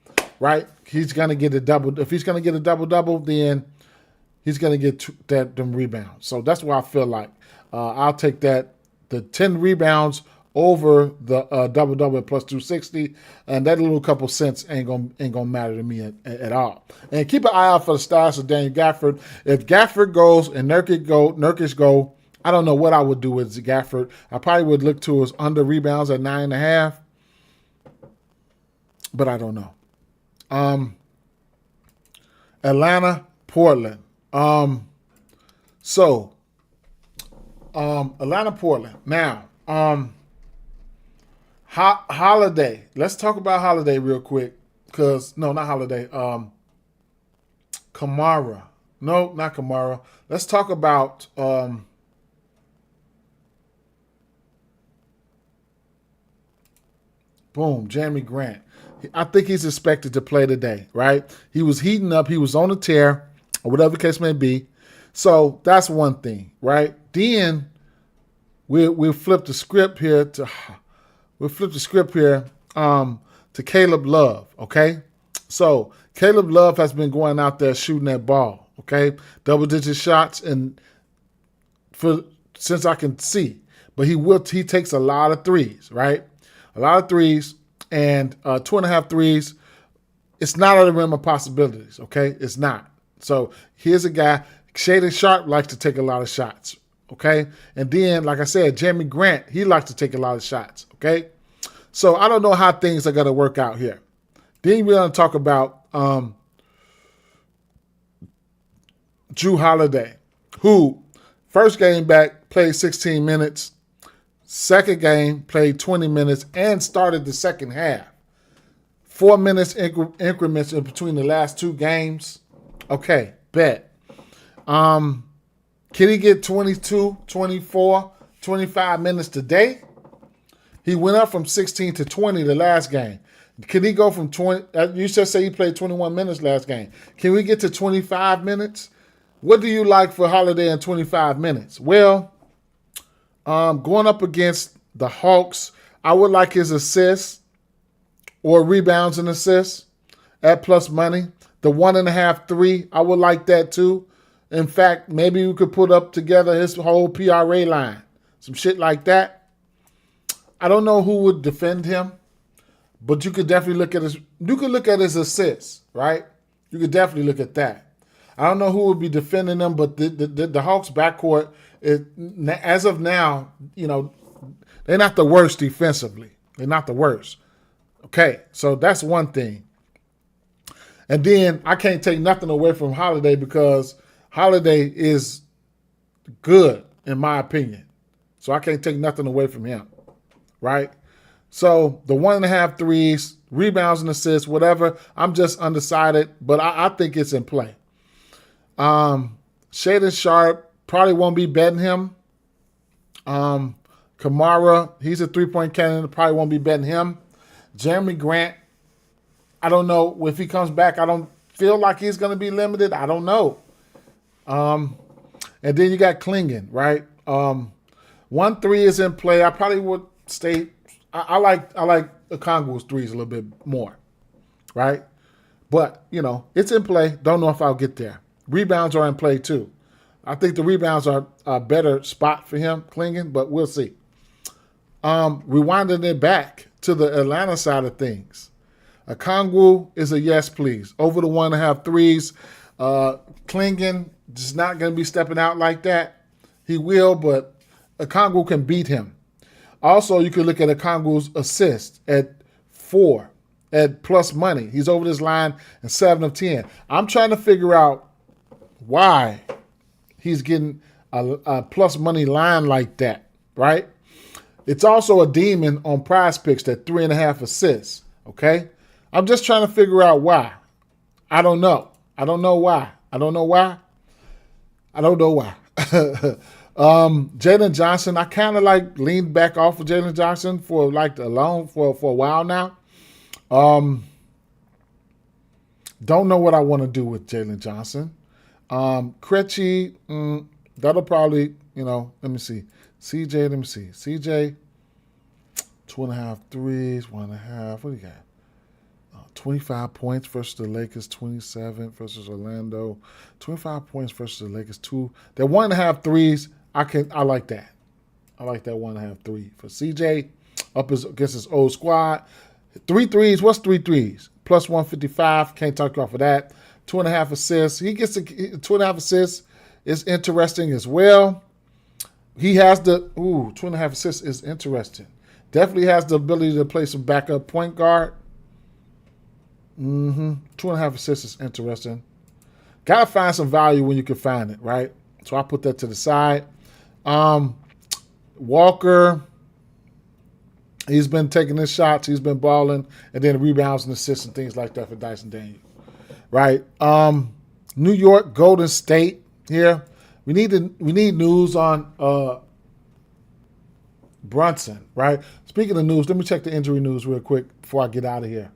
right? He's going to get a double. If he's going to get a double-double, then he's going to get them rebounds. So that's what I feel like. I'll take the 10 rebounds over the double-double at plus 260, and that little couple cents ain't gonna matter to me at all. And keep an eye out for the stats of Daniel Gafford. If Gafford goes and Nurkic go, I don't know what I would do with Gafford. I probably would look to his under rebounds at 9.5, but I don't know. Atlanta, Portland. Atlanta, Portland. Now, Holiday. Let's talk about Holiday real quick. No, not Holiday. Kamara. No, not Kamara. Let's talk about Jeremy Grant. I think he's expected to play today, right? He was heating up. He was on a tear, or whatever the case may be. So that's one thing, right? Then we'll flip the script here to Caleb Love, okay? So Caleb Love has been going out there shooting that ball, okay? Double-digit shots since I can see. But he takes a lot of threes, right? A lot of threes, and 2.5 threes. It's not out of the realm of possibilities, okay? It's not. So here's a guy. Shaden Sharp likes to take a lot of shots, okay? And then, like I said, Jeremy Grant, he likes to take a lot of shots, okay? So I don't know how things are going to work out here. Then we're going to talk about Jrue Holiday, who first game back played 16 minutes, second game played 20 minutes, and started the second half. 4 minutes increments in between the last 2 games. Okay, bet. Can he get 22, 24, 25 minutes today? He went up from 16 to 20 the last game. Can he go from 20? You just say he played 21 minutes last game. Can we get to 25 minutes? What do you like for Holiday in 25 minutes? Well, going up against the Hawks, I would like his assists or rebounds and assists at plus money. The 1.5 3, I would like that too. In fact, maybe we could put up together his whole PRA line, some shit like that. I don't know who would defend him, but you could definitely look at his assists, right? You could definitely look at that. I don't know who would be defending them, but the Hawks backcourt, as of now, they're not the worst defensively. They're not the worst. Okay, so that's one thing. And then I can't take nothing away from Holiday because Holiday is good, in my opinion. So I can't take nothing away from him, right? So the 1.5 threes, rebounds and assists, whatever, I'm just undecided, but I think it's in play. Shaden Sharp, probably won't be betting him. Kamara, he's a 3-point candidate, probably won't be betting him. Jeremy Grant, I don't know if he comes back. I don't feel like he's going to be limited. I don't know. And then you got Klingon, right? 1-3 is in play. I probably would stay. I like Okongwu's threes a little bit more, right? But it's in play. Don't know if I'll get there. Rebounds are in play too. I think the rebounds are a better spot for him, Klingon, but we'll see. Rewinding it back to the Atlanta side of things. Okongwu is a yes, please. Over the 1.5 threes. Klingon is not going to be stepping out like that. He will, but Okongwu can beat him. Also, you could look at Okongwu's assist at 4 at plus money. He's over this line in 7 of 10. I'm trying to figure out why he's getting a plus money line like that, right? It's also a demon on Prize Picks at 3.5 assists. Okay, I'm just trying to figure out why. I don't know. I don't know why. I don't know why. I don't know why. Jalen Johnson, I kind of like leaned back off of Jalen Johnson for like alone for a while now. Don't know what I want to do with Jalen Johnson. Krejci, that'll probably, let me see. CJ, let me see. CJ, 2.5 threes, 1.5. What do you got? 25 points versus the Lakers, 27 versus Orlando. 25 points versus the Lakers, 2. That 1.5 threes, I like that. I like that 1.5 3 for CJ up against his old squad. 3 threes, what's 3 threes? Plus 155, can't talk you off of that. 2.5 assists. He gets 2.5 assists. Is interesting as well. He has 2.5 assists is interesting. Definitely has the ability to play some backup point guard. 2.5 assists is interesting. Gotta find some value when you can find it, right? So I put that to the side. Walker, he's been taking his shots, he's been balling, and then rebounds and assists and things like that for Dyson Daniels, right? New York, Golden State here. We need news on Brunson, right? Speaking of news, let me check the injury news real quick before I get out of here.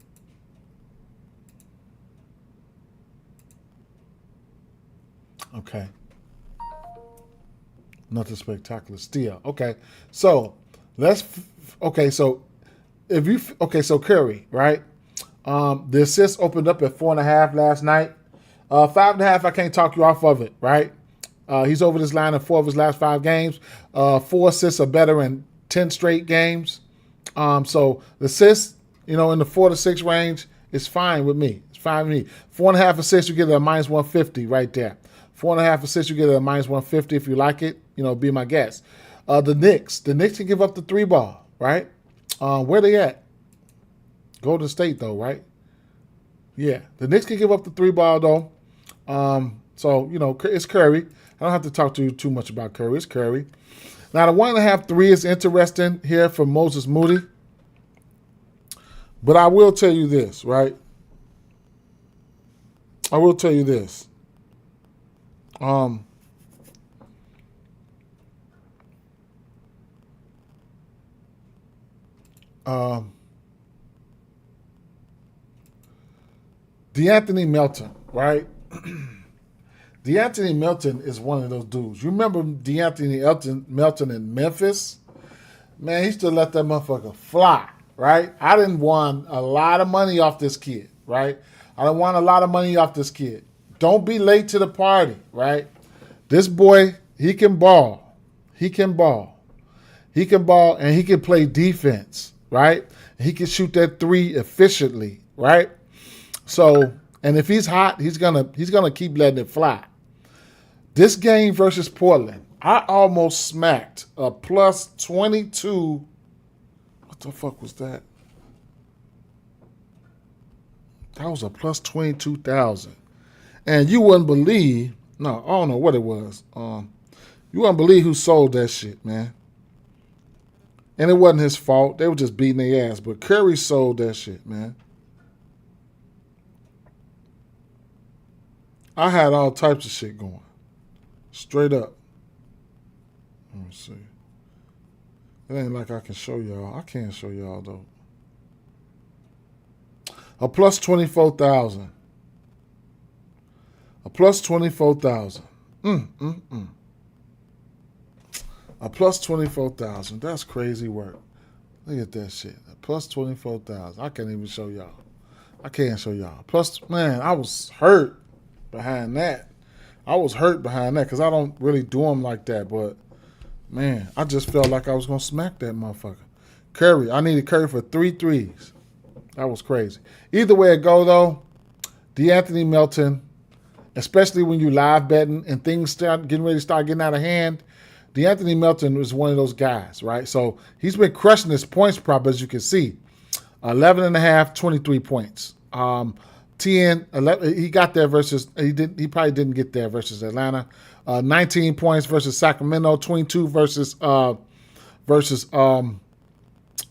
Okay. Nothing spectacular still. Okay. So so Curry, right? The assist opened up at 4.5 last night. 5.5, I can't talk you off of it, right? He's over this line in 4 of his last 5 games. 4 assists or better in 10 straight games. So the assists, in the 4 to 6 range is fine with me. It's fine with me. 4.5 assists, you get a minus 150 right there. 4.5 assists, you get a minus 150 if you like it. Be my guest. The Knicks can give up the 3 ball, right? Where they at? Golden State though, right? Yeah, the Knicks can give up the 3 ball though. So it's Curry. I don't have to talk to you too much about Curry. It's Curry. Now the 1.5 3 is interesting here for Moses Moody. But I will tell you this, right? I will tell you this. DeAnthony Melton, right? DeAnthony Melton is one of those dudes. You remember DeAnthony Melton in Memphis? Man, he still let that motherfucker fly, right? I didn't won a lot of money off this kid, right? I done won a lot of money off this kid. Don't be late to the party, right? This boy, he can ball. He can ball. He can ball and he can play defense, right? He can shoot that 3 efficiently, right? So, and if he's hot, he's gonna keep letting it fly. This game versus Portland, I almost smacked a plus 22. What the fuck was that? That was a plus 22,000. And you wouldn't believe, no, I don't know what it was. You wouldn't believe who sold that shit, man. And it wasn't his fault. They were just beating their ass. But Curry sold that shit, man. I had all types of shit going. Straight up. Let me see. It ain't like I can show y'all. I can't show y'all, though. A plus 24,000. A plus 24,000. A plus 24,000. That's crazy work. Look at that shit. A plus 24,000. I can't even show y'all. I can't show y'all. Plus, man, I was hurt behind that. I was hurt behind that because I don't really do them like that. But, man, I just felt like I was going to smack that motherfucker. Curry. I needed Curry for 3 threes. That was crazy. Either way it go, though, DeAnthony Melton, especially when you live betting and things start getting out of hand, DeAnthony Melton was one of those guys, right? So he's been crushing his points prop, as you can see. 11.5, 23 points. 10, 11, he got there versus, he probably didn't get there versus Atlanta. 19 points versus Sacramento, 22 versus versus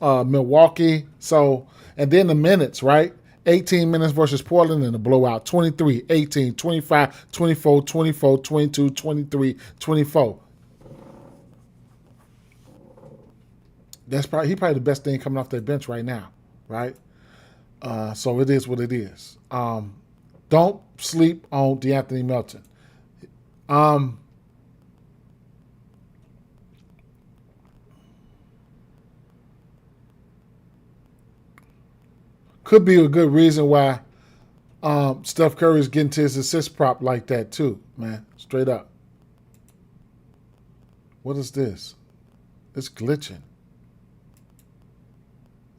Milwaukee. So, and then the minutes, right? 18 minutes versus Portland in a blowout. 23, 18, 25, 24, 24, 22, 23, 24. He probably the best thing coming off their bench right now, right? So it is what it is. Don't sleep on DeAnthony Melton. Could be a good reason why Steph Curry is getting to his assist prop like that too, man. Straight up. What is this? It's glitching.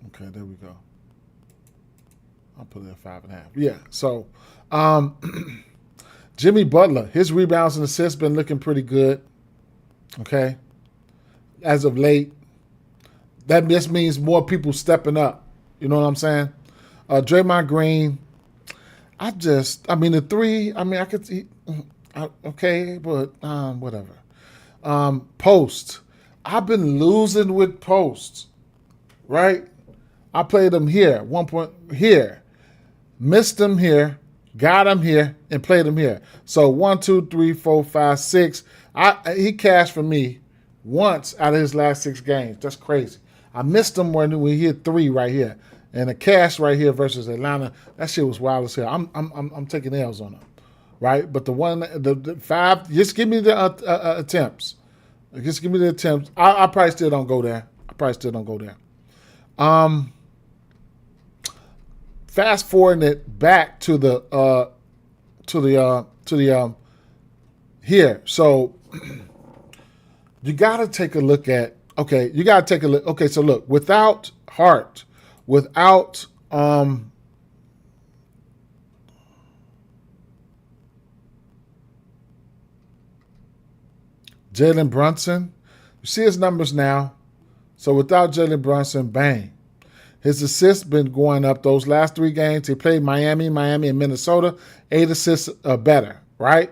Okay, there we go. I'll put it at 5.5. Yeah, so Jimmy Butler, his rebounds and assists been looking pretty good. Okay. As of late. That just means more people stepping up. You know what I'm saying? Draymond Green, the three, I could see, okay, but whatever. Post. I've been losing with posts, right? I played them here, 1 point here, missed them here, got them here, and played them here. So 1, 2, 3, 4, 5, 6. He cashed for me once out of his last 6 games. That's crazy. I missed him when we hit 3 right here. And the cash right here versus Atlanta, that shit was wild as hell. I'm taking L's on them, right? But the 5, just give me the attempts. Just give me the attempts. I probably still don't go there. Fast forwarding it back to the here. So you got to take a look at. Okay, you got to take a look. Okay, so look, without Hart. Without Jalen Brunson, you see his numbers now. So without Jalen Brunson, bang. His assists been going up those last 3 games. He played Miami, and Minnesota. 8 assists better, right?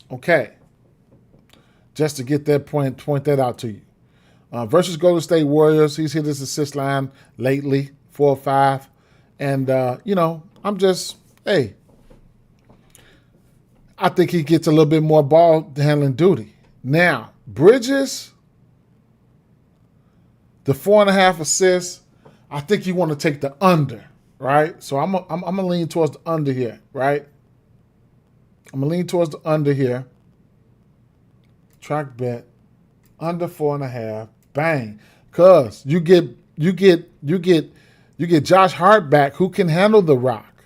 Okay. Just to get that point that out to you. Versus Golden State Warriors, he's hit his assist line lately, 4 or 5. And, I'm just, I think he gets a little bit more ball handling duty. Now, Bridges, the 4.5 assists, I think you want to take the under, right? So I'm going to lean towards the under here, right? I'm going to lean towards the under here. Track bet, under 4.5. Bang. Cause you get Josh Hart back who can handle the rock.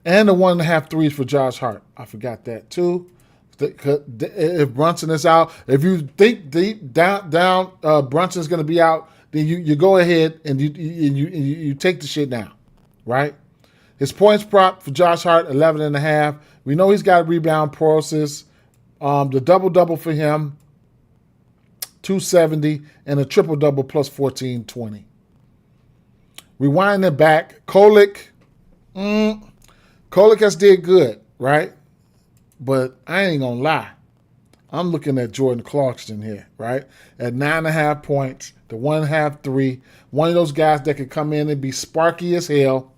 And the 1.5 threes for Josh Hart. I forgot that too. If Brunson is out, if you think deep down Brunson's gonna be out, then you go ahead and you take the shit down. Right? His points prop for Josh Hart, 11.5. We know he's got a rebound process. The double for him, 270, and a triple-double plus 1420. Rewinding back, Kolek has did good, right? But I ain't going to lie. I'm looking at Jordan Clarkson here, right? At 9.5 points, the 1.5 3. One of those guys that could come in and be sparky as hell.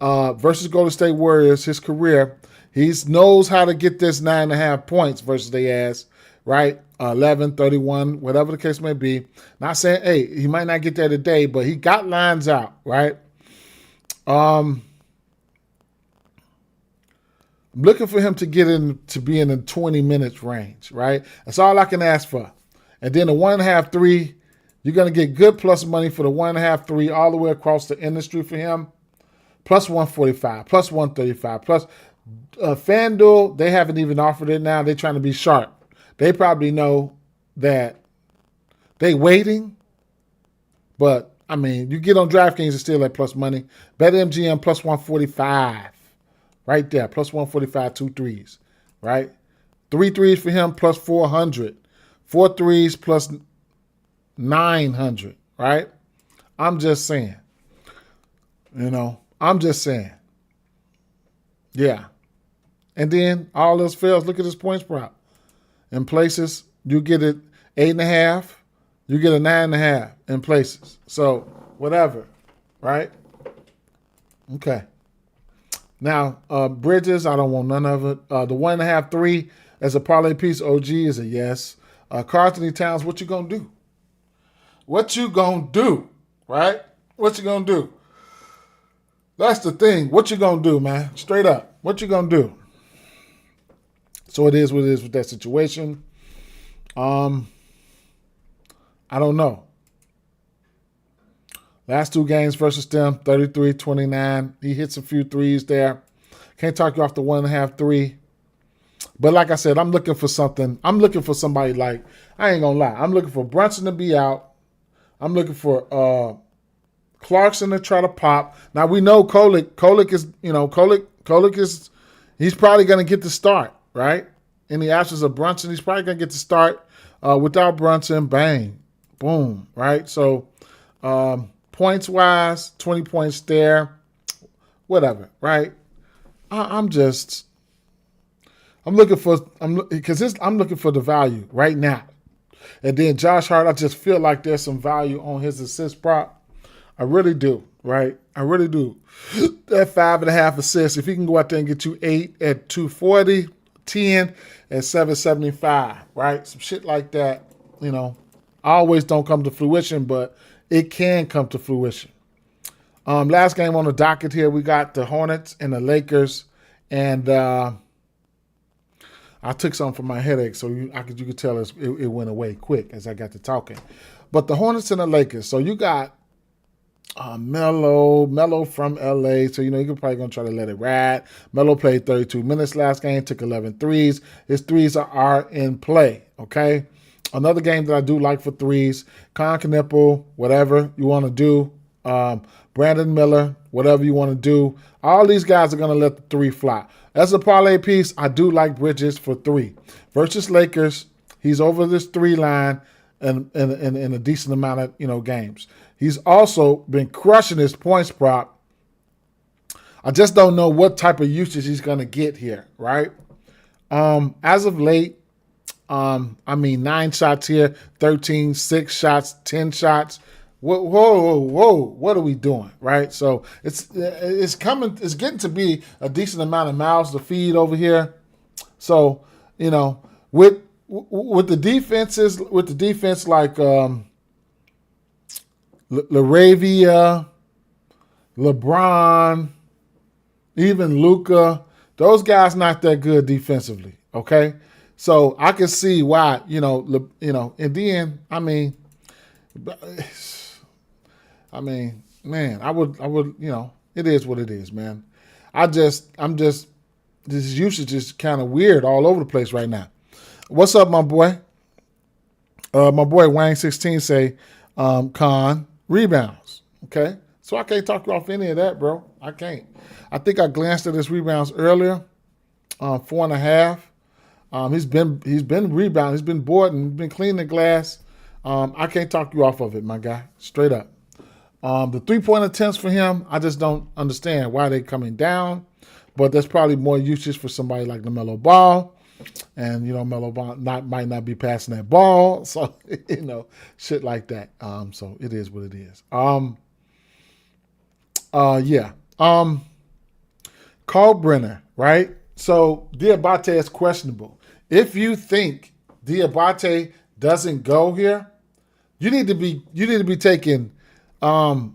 Versus Golden State Warriors, his career, he knows how to get this 9.5 points versus their ass, right? 11, 31, whatever the case may be. Not saying, he might not get there today, but he got lines out, right? I'm looking for him to get in to be in the 20 minutes range, right? That's all I can ask for. And then the 1.5 3, you're going to get good plus money for the 1.5 3 all the way across the industry for him. Plus 145, plus 135, plus FanDuel, they haven't even offered it now. They're trying to be sharp. They probably know that they waiting, but, you get on DraftKings and still at plus money. BetMGM plus 145, right there, plus 145, 2 threes, right? 3 threes for him, plus 400. 4 threes, plus 900, right? I'm just saying. I'm just saying. Yeah. And then all else fails, look at his points prop. In places, you get it 8.5. You get a 9.5 in places. So whatever, right? Okay. Now, Bridges, I don't want none of it. The 1.5, 3 as a parlay piece, OG is a yes. Carlton Towns, what you gonna do? What you gonna do, right? What you gonna do? That's the thing. What you gonna do, man? Straight up. What you gonna do? So it is what it is with that situation. I don't know. Last two games versus them, 33-29. He hits a few threes there. Can't talk you off the 1.5, 3. But like I said, I'm looking for something. I'm looking for somebody like, I ain't gonna lie. I'm looking for Brunson to be out. I'm looking for Clarkson to try to pop. Now we know Kolick is, Kolick is, he's probably gonna get the start, right? In the absence of Brunson, he's probably gonna get the start. Without Brunson, bang, boom, right? So points wise, 20 points there, whatever, right? I'm looking for the value right now. And then Josh Hart, I just feel like there's some value on his assist prop. I really do, right? I really do. That 5.5 assists, if he can go out there and get you 8 at 240, 10 at 775, right? Some shit like that, always don't come to fruition, but it can come to fruition. Last game on the docket here, we got the Hornets and the Lakers, and I took something for my headache, so you could tell it went away quick as I got to talking. But the Hornets and the Lakers, so you got Melo from LA, so you're probably going to try to let it ride. Melo played 32 minutes last game, took 11 threes. His threes are in play, okay? Another game that I do like for threes, Con Knipple, whatever you want to do. Brandon Miller, whatever you want to do. All these guys are going to let the 3 fly. As a parlay piece, I do like Bridges for 3. Versus Lakers, he's over this 3 line in a decent amount of games. He's also been crushing his points prop. I just don't know what type of usage he's going to get here, right? As of late, 9 shots here, 13, 6 shots, 10 shots. Whoa, what are we doing, right? So it's getting to be a decent amount of mouths to feed over here. So, with the defenses, like LaRavia, LeBron, even Luka, those guys not that good defensively, okay? So I can see why, and then, man, I would, it is what it is, man. this usage is kind of weird all over the place right now. What's up, my boy? My boy Wang16 say, Con, rebounds. Okay. So I can't talk you off any of that, bro. I can't. I think I glanced at his rebounds earlier. 4.5. He's been rebounding. He's been boarding. He's been cleaning the glass. I can't talk you off of it, my guy. Straight up. The 3-point attempts for him, I just don't understand why they're coming down. But there's probably more usage for somebody like LaMelo Ball. And, Melo Ball might not be passing that ball. So, shit like that. So it is what it is. Yeah. Carl Brenner, right? So Diabate is questionable. If you think Diabate doesn't go here, you need to be taking DeAndre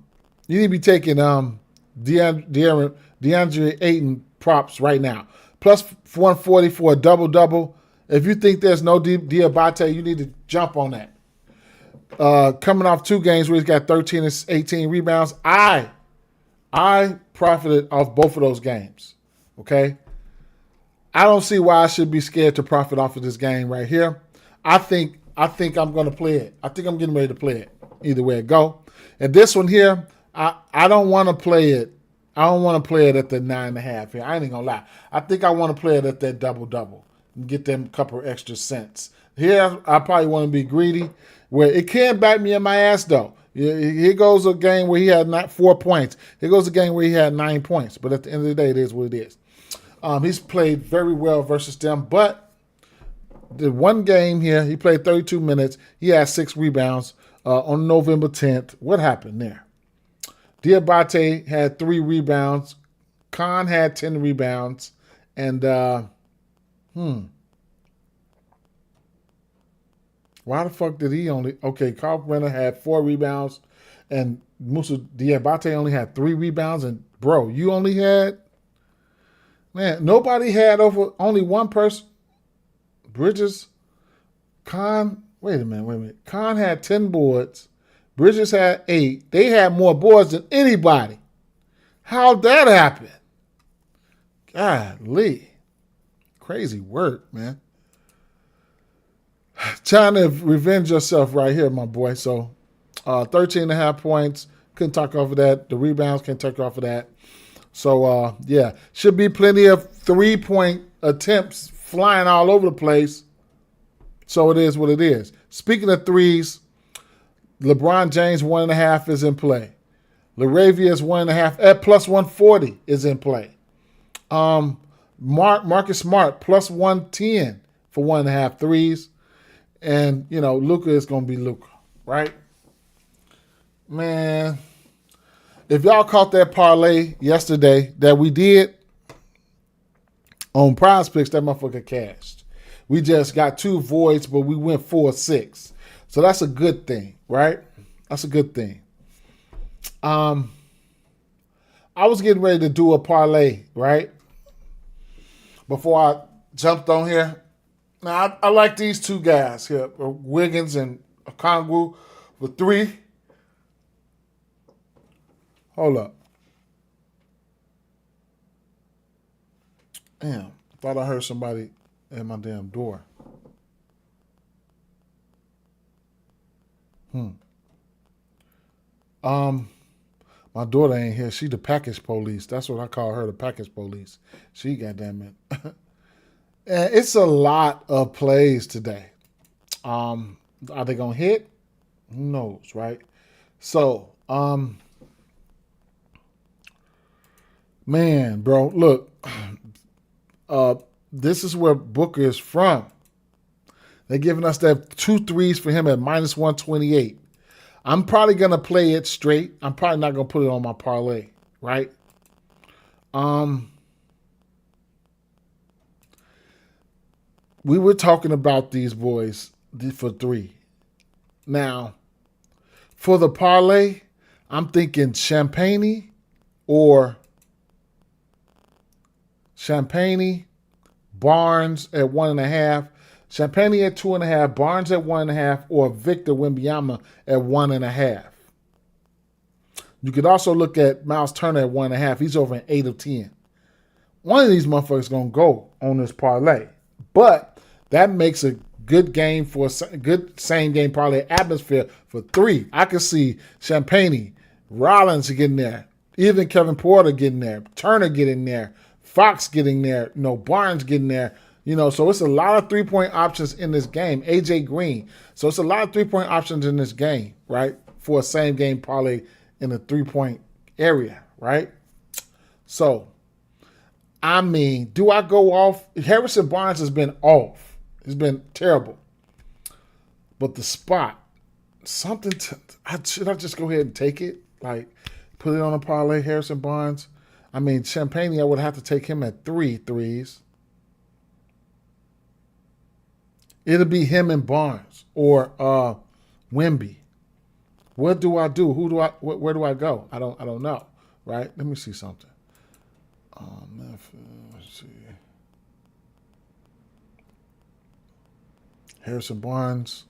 Ayton props right now. Plus 140 for a double-double. If you think there's no Diabate, you need to jump on that. Coming off 2 games where he's got 13 and 18 rebounds, I profited off both of those games. Okay? I don't see why I should be scared to profit off of this game right here. I think I'm going to play it. I think I'm getting ready to play it. Either way it go. And this one here, I don't want to play it. I don't want to play it at the 9.5 here. I ain't gonna lie. I think I want to play it at that double-double and get them couple extra cents. Here, I probably want to be greedy, where it can back me in my ass though. Here goes a game where he had not 4 points. Here goes a game where he had 9 points. But at the end of the day, it is what it is. He's played very well versus them, but the one game here, he played 32 minutes. He had 6 rebounds on November 10th. What happened there? Diabate had 3 rebounds. Khan had 10 rebounds. And, why the fuck did he only... Okay, Carl Brenner had 4 rebounds. And Musa Diabate only had 3 rebounds. And, bro, you only had... Man, nobody had over... Only one person... Bridges... Khan... Wait a minute. Khan had 10 boards. Bridges had 8. They had more boards than anybody. How'd that happen? Golly. Crazy work, man. Trying to revenge yourself right here, my boy. So, 13.5 points. Couldn't talk off of that. The rebounds can't talk off of that. So, yeah. Should be plenty of 3-point attempts flying all over the place. So, it is what it is. Speaking of threes, LeBron James 1.5 is in play. Laravia's 1.5 at plus 140 is in play. Marcus Smart plus 110 for 1.5 threes. And, you know, Luka is going to be Luka, right? Man, if y'all caught that parlay yesterday that we did on Prize Picks, that motherfucker cashed. We just got 2 voids, but we went 4-6. So that's a good thing, right? That's a good thing. I was getting ready to do a parlay, right? Before I jumped on here. Now, I like these 2 guys here, Wiggins and Okongwu with 3. Hold up. Damn, thought I heard somebody at my damn door. My daughter ain't here. She the package police. That's what I call her, the package police. She goddamn it. And it's a lot of plays today. Are they gonna hit? Who knows, right? So, man, bro, look. This is where Booker is from. They're giving us that 2 threes for him at minus 128. I'm probably going to play it straight. I'm probably not going to put it on my parlay, right? We were talking about these boys for 3. Now, for the parlay, I'm thinking Champagne, Barnes at 1.5, Champagne at 2.5, Barnes at 1.5, or Victor Wembanyama at 1.5. You could also look at Miles Turner at 1.5. He's over an 8 of 10. One of these motherfuckers gonna go on this parlay, but that makes a good game for a good same game parlay atmosphere for 3. I could see Champagne, Rollins getting there, even Kevin Porter getting there, Turner getting there, Fox getting there, Barnes getting there, so it's a lot of 3-point options in this game. AJ Green. So it's a lot of 3-point options in this game, right? For a same game parlay in the 3-point area, right? So, I mean, do I go off? Harrison Barnes has been off. He's been terrible. But the spot, should I just go ahead and take it? Like, put it on a parlay, Harrison Barnes? I mean, Champagne, I would have to take him at 3 threes. It'll be him and Barnes or Wemby. What do I do? Where do I go? I don't know, right? Let me see something. Let's see. Harrison Barnes,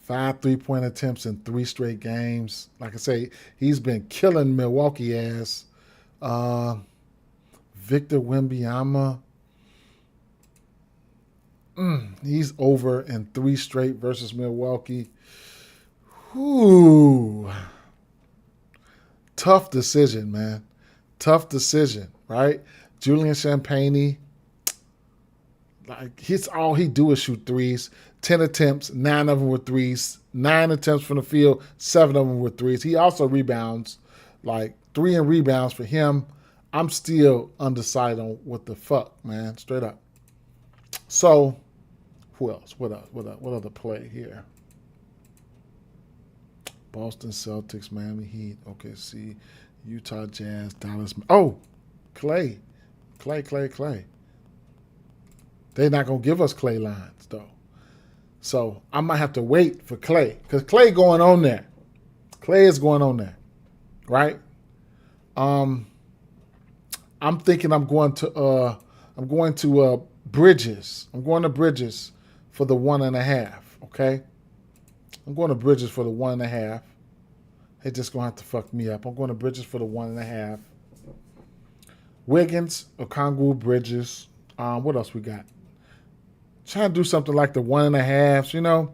5 3-point attempts in 3 straight games. Like I say, he's been killing Milwaukee ass. Victor Wembanyama, he's over in 3 straight versus Milwaukee. Whew. Tough decision, man. Tough decision, right? Julian Champagne, like all he do is shoot threes. 10 attempts, 9 of them were threes. 9 attempts from the field, 7 of them were threes. He also rebounds, like 3 in rebounds for him. I'm still undecided on what the fuck, man, straight up. So, Who else? What other play here? Boston Celtics, Miami Heat, OKC, Utah Jazz, Dallas. Oh, Clay. They're not going to give us Clay lines, though. So I might have to wait for Clay, because Clay going on there. Clay is going on there, right? I'm thinking I'm going to Bridges. I'm going to Bridges for the 1.5. Okay, I'm going to Bridges for the 1.5. They just gonna have to fuck me up. I'm going to Bridges for the 1.5. Wiggins, Okongwu, Bridges. What else we got? Trying to do something like the 1.5. You know.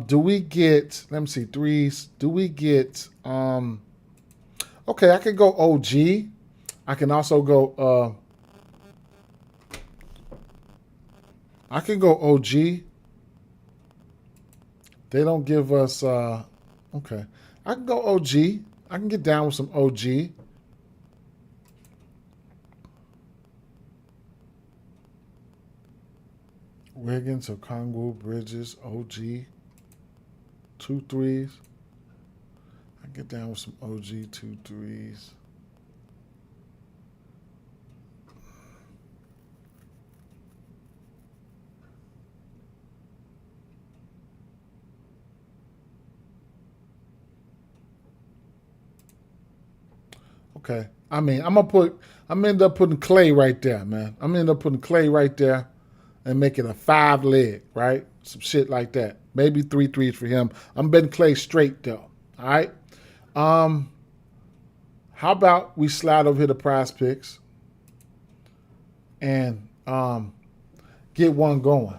Do we get? Let me see. Threes. Do we get? Okay, I can go OG. I can also go. I can go OG. They don't give us. Okay, I can go OG. I can get down with some OG. Wiggins, Okongwu, Bridges, OG. 2 threes. I can get down with some OG 2 threes. Okay. I mean, I'm end up putting Clay right there, man. I'm end up putting Clay right there and make it a 5 leg, right? Some shit like that. Maybe 3 threes for him. I'm betting Clay straight though. All right. How about we slide over here to Prize Picks and get one going.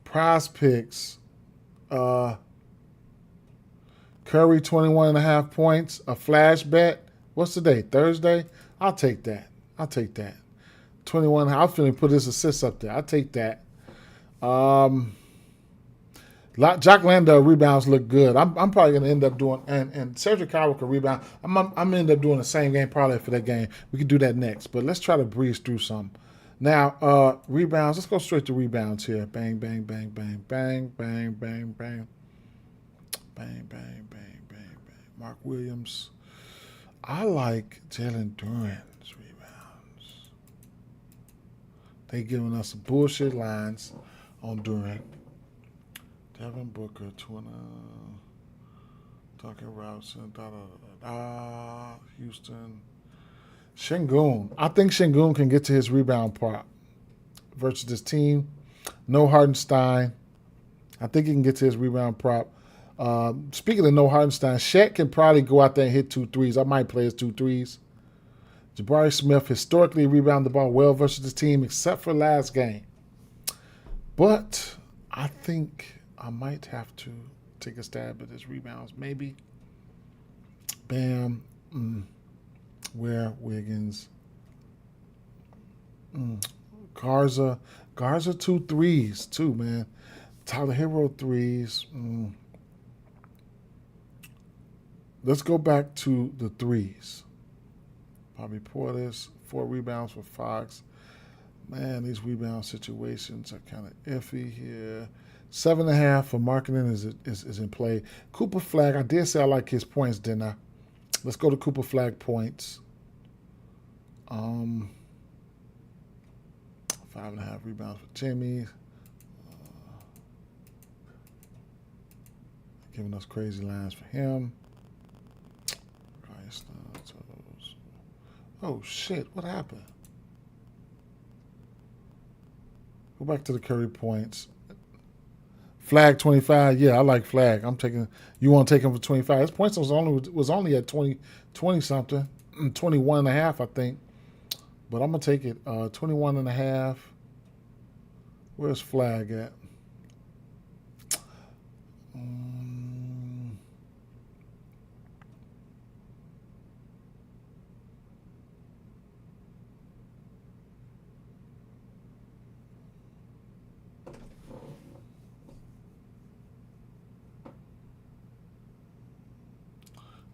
Prize Picks. Curry 21.5 points. A flash bet. What's the day? Thursday? I'll take that. 21. I'm feeling put his assists up there. I'll take that. Jock Landale rebounds look good. I'm probably going to end up doing, and Cedric Howard can rebound. I'm going to end up doing the same game parlay for that game. We can do that next, but let's try to breeze through some. Now, rebounds. Let's go straight to rebounds here. Bang, bang, bang, bang, bang, bang, bang, bang. Bang, bang, bang, bang, bang. Mark Williams. I like Jalen Duren's rebounds. They giving us bullshit lines on Durant. Devin Booker, Duncan Robinson, Houston. Şengün. I think Şengün can get to his rebound prop versus this team. No Hartenstein. I think he can get to his rebound prop. Speaking of no Hartenstein, Shaq can probably go out there and hit 2 threes. I might play his 2 threes. Jabari Smith historically rebounded the ball well versus this team, except for last game. But I think I might have to take a stab at his rebounds. Maybe. Bam. Where Wiggins. Garza 2 threes too, man. Tyler Hero 3s. Let's go back to the 3s. Bobby Portis, 4 rebounds for Fox. Man, these rebound situations are kind of iffy here. 7.5 for marketing is in play. Cooper Flag, I did say I like his points, didn't I? Let's go to Cooper Flag points. 5.5 rebounds for Jimmy. Giving us crazy lines for him. Oh, shit. What happened? Go back to the Curry points. Flag 25. Yeah, I like Flag. I'm taking. You want to take him for 25? His points was only at 20 something, 21.5, I think. But I'm gonna take it. 21.5. Where's Flag at?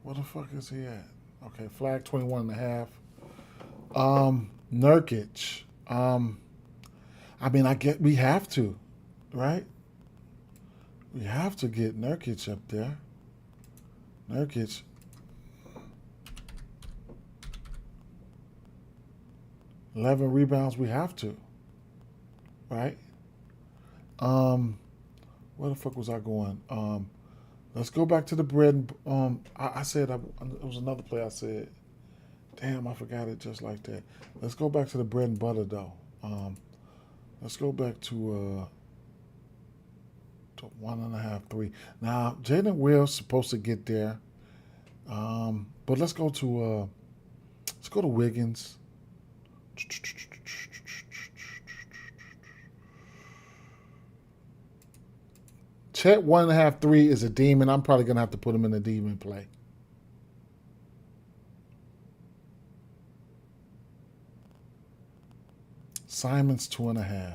Where the fuck is he at? Okay, Flag 21.5. Nurkic. I mean, I get we have to, right? We have to get Nurkic up there. Nurkic. $11 rebounds. We have to, right? Where the fuck was I going? Let's go back to the bread. I said it was another play. I said, damn, I forgot it just like that. Let's go back to the bread and butter though. Let's go back to 1.5, 3. Now Jalen Wills supposed to get there, but let's go to Wiggins. Chet 1.5, 3 is a demon. I'm probably gonna have to put him in the demon play. Simon's 2.5.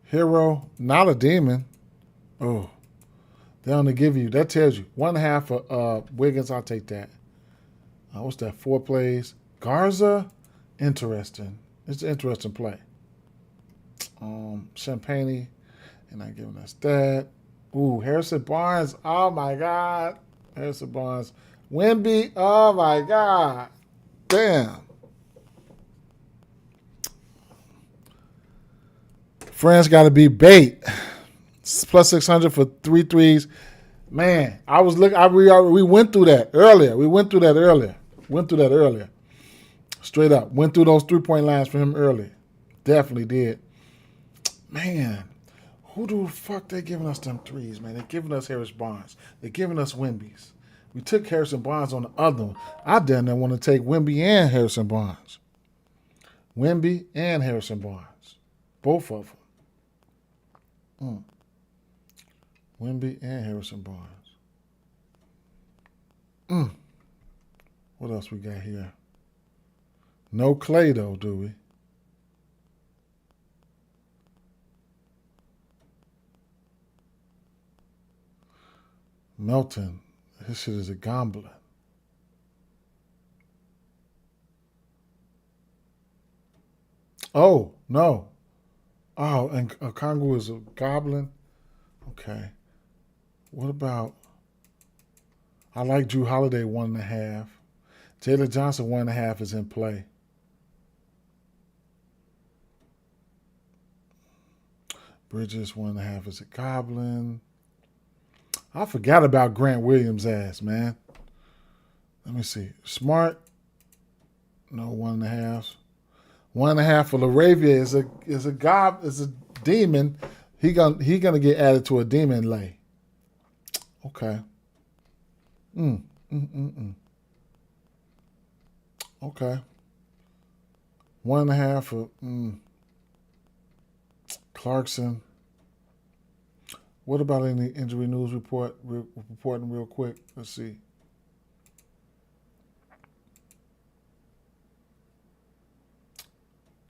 Hero, not a demon. Oh, they only give you, that tells you 1.5 for Wiggins. I'll take that. What's that? 4 plays. Garza, interesting. It's an interesting play. Champagne, and not giving us that. Ooh, Harrison Barnes. Oh my God. Harrison Barnes. Wemby. Oh my God. Damn. France got to be bait. Plus 600 for 3 threes. Man, I was looking. We went through that earlier. Went through that earlier. Straight up. Went through those 3-point lines for him earlier. Definitely did. Man, who the fuck they giving us them threes, man? They're giving us Harrison Barnes. They're giving us Wemby's. We took Harrison Barnes on the other one. I damn near want to take Wemby and Harrison Barnes. Wemby and Harrison Barnes. Both of them. Wemby and Harrison Barnes. What else we got here? No Clay, though, do we? Melton. This shit is a gambler. Oh, no. Oh, and Kongu is a goblin? Okay. What about... I like Drew Holiday 1.5. Jalen Johnson 1.5 is in play. Bridges 1.5 is a goblin. I forgot about Grant Williams' ass, man. Let me see. Smart. No, 1.5. 1.5 for LaRavia is a demon. He gonna get added to a demon lay. Okay. Okay. 1.5 for Clarkson. What about any injury news reporting real quick? Let's see.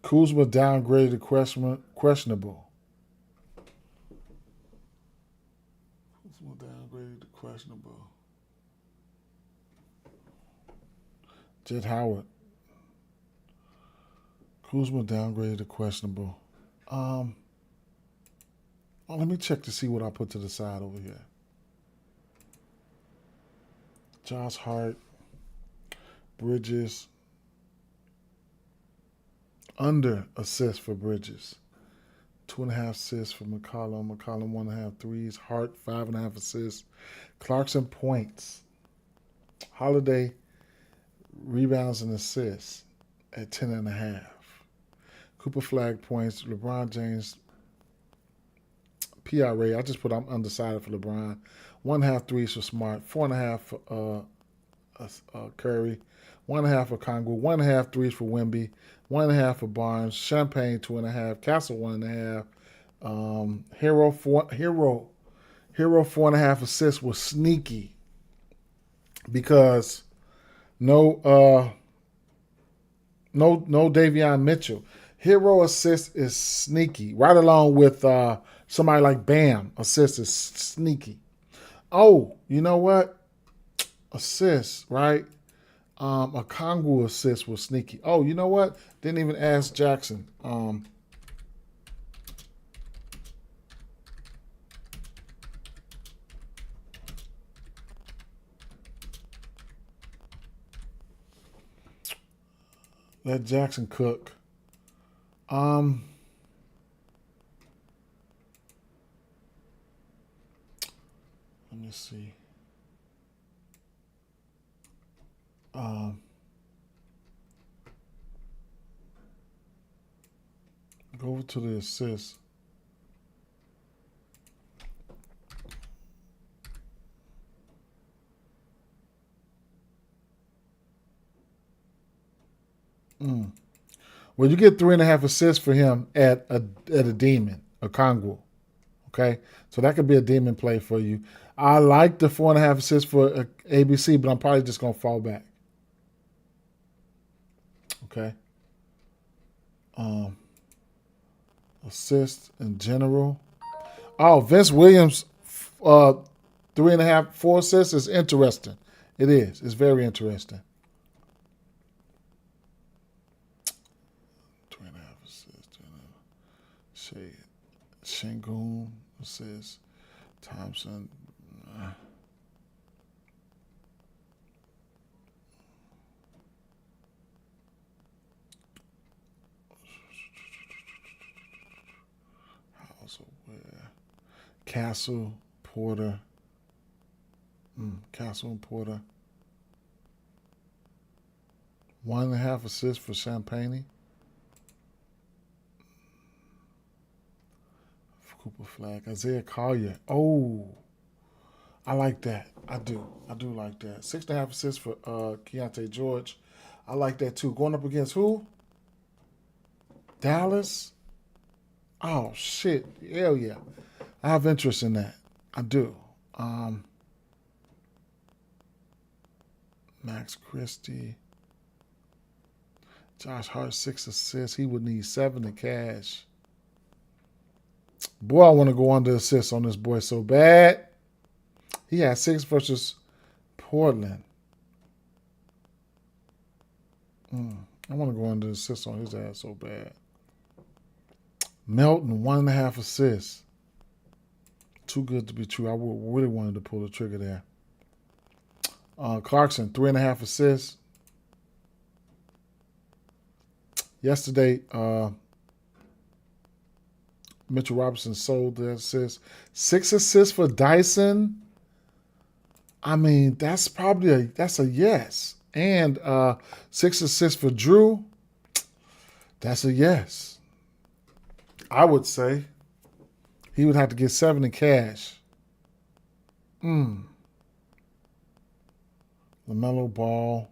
Kuzma downgraded to questionable. Kuzma downgraded to questionable. Jed Howard. Kuzma downgraded to questionable. Let me check to see what I put to the side over here. Josh Hart. Bridges. Under assist for Bridges. 2.5 assists for McCollum. McCollum 1.5 threes. Hart 5.5 assists. Clarkson points. Holiday rebounds and assists at 10.5. Cooper Flag points. LeBron James PRA. I just put I'm undecided for LeBron. 1.5 threes for Smart. 4.5 for Curry. 1.5 for Kongu. 1.5 threes for Wemby. 1.5 for Barnes. Champagne 2.5. Castle 1.5. Hero 4.5 assists was sneaky because no Davion Mitchell. Hero assist is sneaky. Right along with somebody like Bam, assist is sneaky. Oh, you know what? Assist, right? A Kongu assist was sneaky. Oh, you know what? Didn't even ask Jackson. Let Jackson cook. Let me see. Go over to the assist. Well, you get 3.5 assists for him at a demon, a Kongu. Okay, so that could be a demon play for you. I like the 4.5 assists for ABC, but I'm probably just gonna fall back. Okay. Assist in general. Oh, Vince Williams, 3.5, 4 assists is interesting. It is. It's very interesting. 3.5 assists. Shingun assists. Thompson. House Ware. Castle, Porter. Castle and Porter. 1.5 assists for Champagne. Cooper Flag. Isaiah Collier. Oh, I like that. I do like that. 6.5 assists for Keontae George. I like that too. Going up against who? Dallas? Oh, shit. Hell yeah. I have interest in that. I do. Max Christie. Josh Hart, 6 assists. He would need 7 to cash. Boy, I want to go under assists on this boy so bad. He had 6 versus Portland. I want to go under assists on his ass so bad. Melton, 1.5 assists. Too good to be true. I really wanted to pull the trigger there. Clarkson, 3.5 assists. Yesterday, Mitchell Robinson sold the assist. 6 assists for Dyson. I mean, that's probably a yes. And 6 assists for Drew. That's a yes. I would say he would have to get 7 in cash. LaMelo Ball.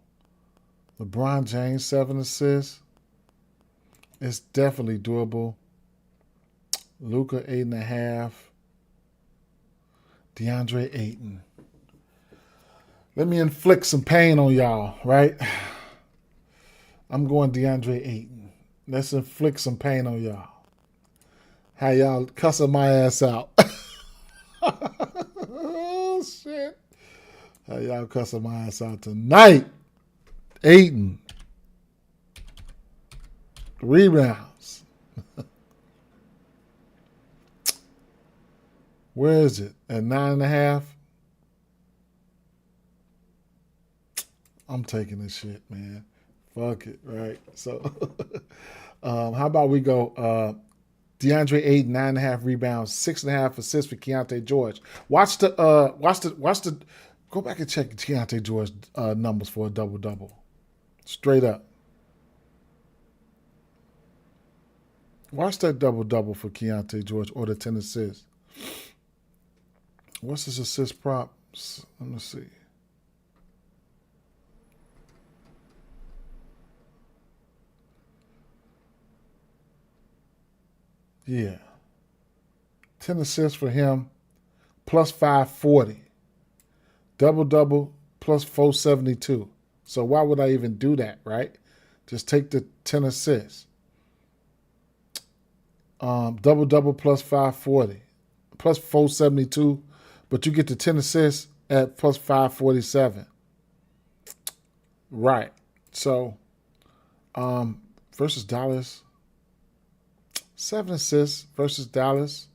LeBron James, 7 assists. It's definitely doable. Luka, 8.5. DeAndre Ayton. Let me inflict some pain on y'all, right? I'm going DeAndre Ayton. Let's inflict some pain on y'all. How y'all cussing my ass out. Oh, shit. How y'all cussing my ass out tonight. Ayton. Rebounds. Where is it? At 9.5? I'm taking this shit, man. Fuck it, right? So, how about we go DeAndre Ayton, 9.5 rebounds, 6.5 assists for Keontae George. Watch the. Go back and check Keontae George numbers for a double-double. Straight up. Watch that double-double for Keontae George or the 10 assists. What's his assist props? Let me see. Yeah. 10 assists for him, plus 540. Double-double, plus 472. So why would I even do that, right? Just take the 10 assists. Double-double plus 540. Plus 472. But you get the 10 assists at plus 547. Right. So, versus Dallas, 7 assists versus Dallas.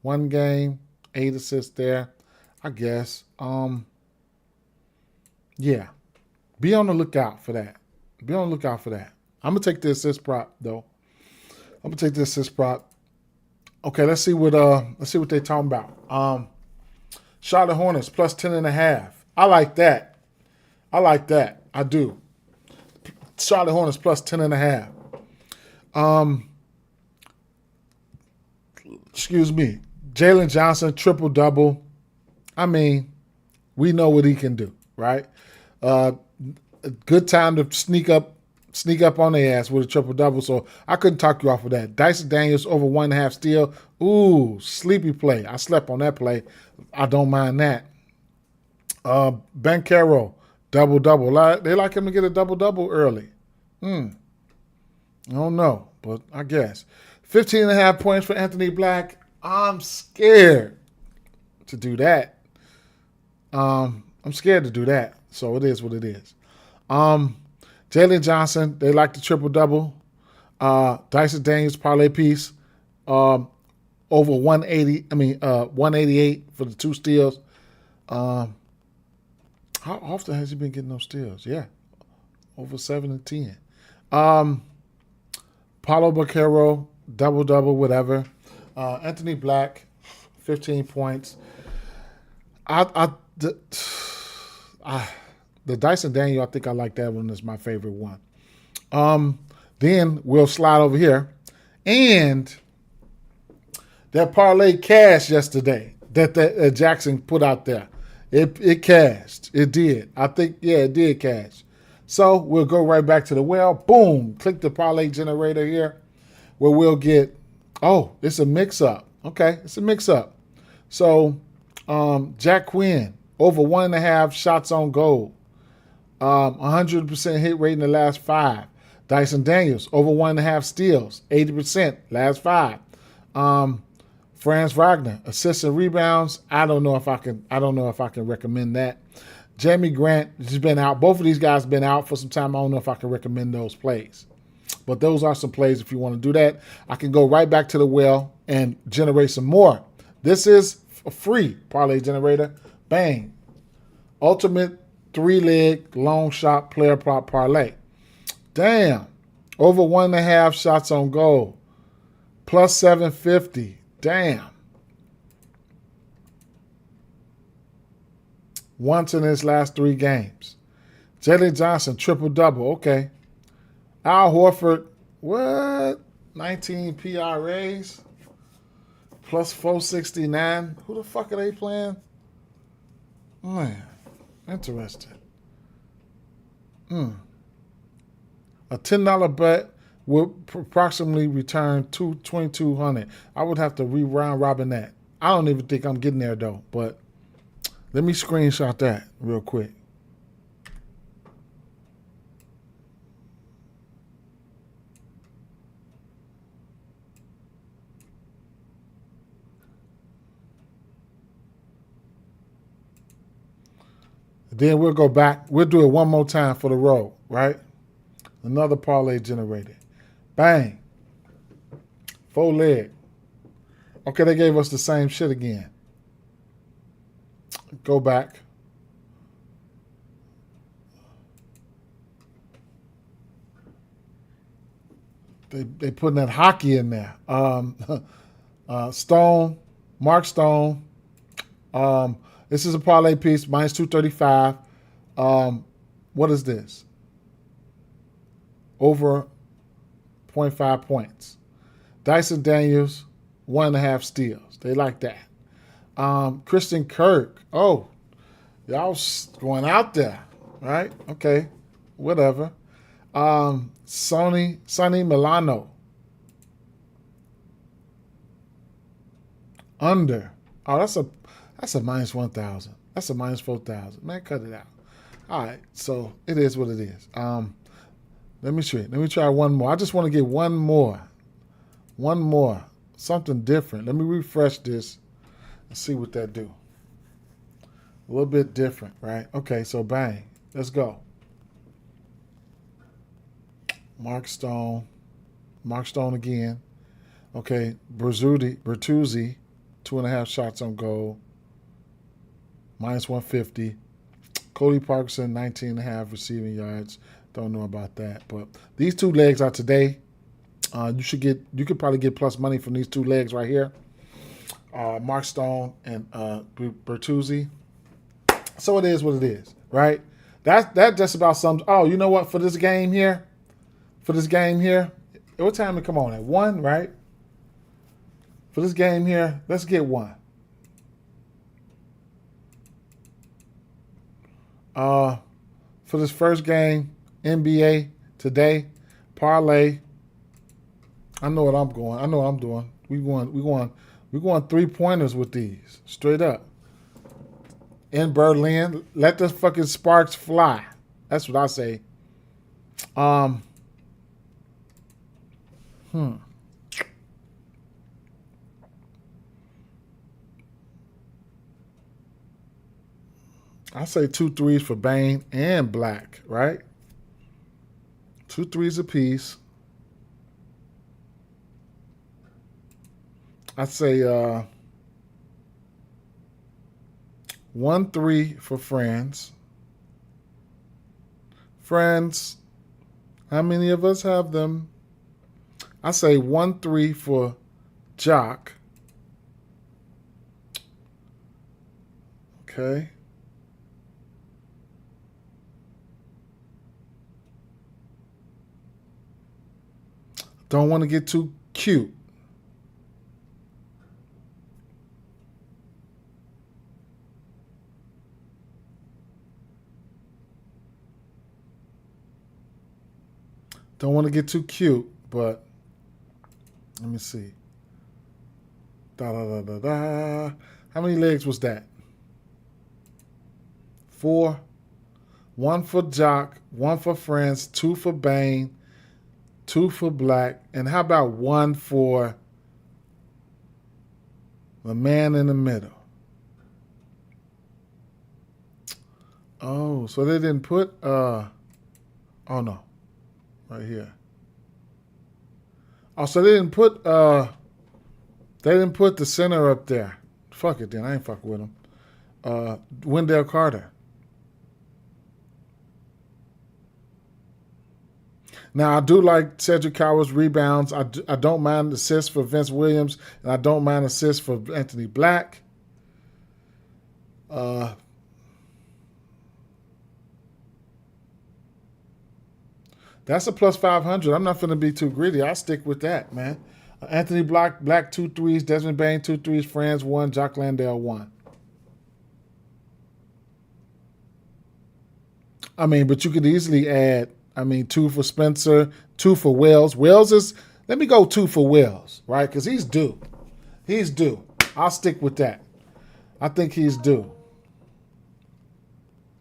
One game, 8 assists there. I guess. Yeah. Be on the lookout for that. Be on the lookout for that. I'm gonna take the assist prop though. I'm gonna take the assist prop. Okay, let's see what they're talking about. Charlotte Hornets plus 10.5. I like that. I do. Charlotte Hornets plus 10.5. Excuse me. Jalen Johnson triple double. I mean, we know what he can do, right? A good time to sneak up on their ass with a triple double. So I couldn't talk you off of that. Dyson Daniels over 1.5 steal. Ooh, sleepy play. I slept on that play. I don't mind that. Bankero double double. They like him to get a double double early. I don't know, but I guess 15.5 points for Anthony Black. I'm scared to do that. I'm scared to do that. So it is what it is. Jalen Johnson, they like the triple double. Dyson Daniels parlay piece. Over 180. 188 for the 2 steals. How often has he been getting those steals? Yeah, over 7 and 10. Paulo Banchero, double double, whatever. Anthony Black, 15 points. The Dyson Daniel, I think I like that one as my favorite one. Then we'll slide over here. And that parlay cashed yesterday that Jackson put out there. It cashed. It did. I think, yeah, it did cash. So we'll go right back to the well. Boom. Click the parlay generator here where we'll get, it's a mix-up. Okay, it's a mix-up. So Jack Quinn, over 1.5 shots on goal. 100% hit rate in the last 5. Dyson Daniels, over 1.5 steals, 80% last 5. Franz Wagner, assists and rebounds. I don't know if I can recommend that. Jamie Grant has been out. Both of these guys have been out for some time. I don't know if I can recommend those plays. But those are some plays if you want to do that. I can go right back to the well and generate some more. This is a free parlay generator. Bang. Ultimate 3-leg long shot player prop parlay. Damn. Over 1.5 shots on goal. Plus 750. Damn. Once in his last 3 games. Jalen Johnson, triple double. Okay. Al Horford, what? 19 PRAs. Plus 469. Who the fuck are they playing? Man, interesting. A $10 bet will approximately return $2,200. I would have to round robin that. I don't even think I'm getting there though, but let me screenshot that real quick. Then we'll go back. We'll do it one more time for the row, right? Another parlay generated. Bang. 4-leg. Okay, they gave us the same shit again. Go back. They putting that hockey in there. Stone, Mark Stone. This is a parlay piece, minus 235. What is this? Over 0.5 points. Dyson Daniels, 1.5 steals. They like that. Christian Kirk. Oh, y'all going out there, right? Okay, whatever. Sonny Milano. Under. Oh, that's a minus 1,000. That's a minus 4,000. Man, cut it out. All right, so it is what it is. Let me try one more. I just want to get one more. Something different. Let me refresh this and see what that do. A little bit different, right? Okay, so bang. Let's go. Mark Stone. Mark Stone again. Okay, Bertuzzi, 2.5 shots on goal, minus 150. Cody Parkinson, 19.5 receiving yards. Don't know about that, but these two legs are today. You could probably get plus money from these two legs right here. Mark Stone and Bertuzzi. So it is what it is, right? That just about sums. Oh, you know what? For this game here, what time to come on at 1, right? For this game here, let's get 1. For this first game, NBA today, parlay. I know what I'm going. I know what I'm doing. We're going 3-pointers with these, straight up. In Berlin, let the fucking sparks fly. That's what I say. I say 2 threes for Bane and Black, right? 2 threes apiece. I say 1 3 for Friends. Friends, how many of us have them? I say 1 3 for Jock. Okay. Don't want to get too cute. Don't want to get too cute, but let me see. How many legs was that? 4. 1 for Jock, 1 for Friends, 2 for Bane, 2 for Black, and how about 1 for the man in the middle? Oh, so they didn't put oh no. Right here. Oh, so they didn't put the center up there. Fuck it then. I ain't fucking with them. Wendell Carter. Now, I do like Cedric Coward's rebounds. I don't mind assists for Vince Williams, and I don't mind assists for Anthony Black. That's a plus 500. I'm not going to be too greedy. I'll stick with that, man. Anthony Black 2 threes. Desmond Bane 2 threes. Franz 1. Jock Landale 1. I mean, but you could easily add, 2 for Spencer, 2 for Wells. Let me go 2 for Wells, right? Because he's due. He's due. I'll stick with that. I think he's due.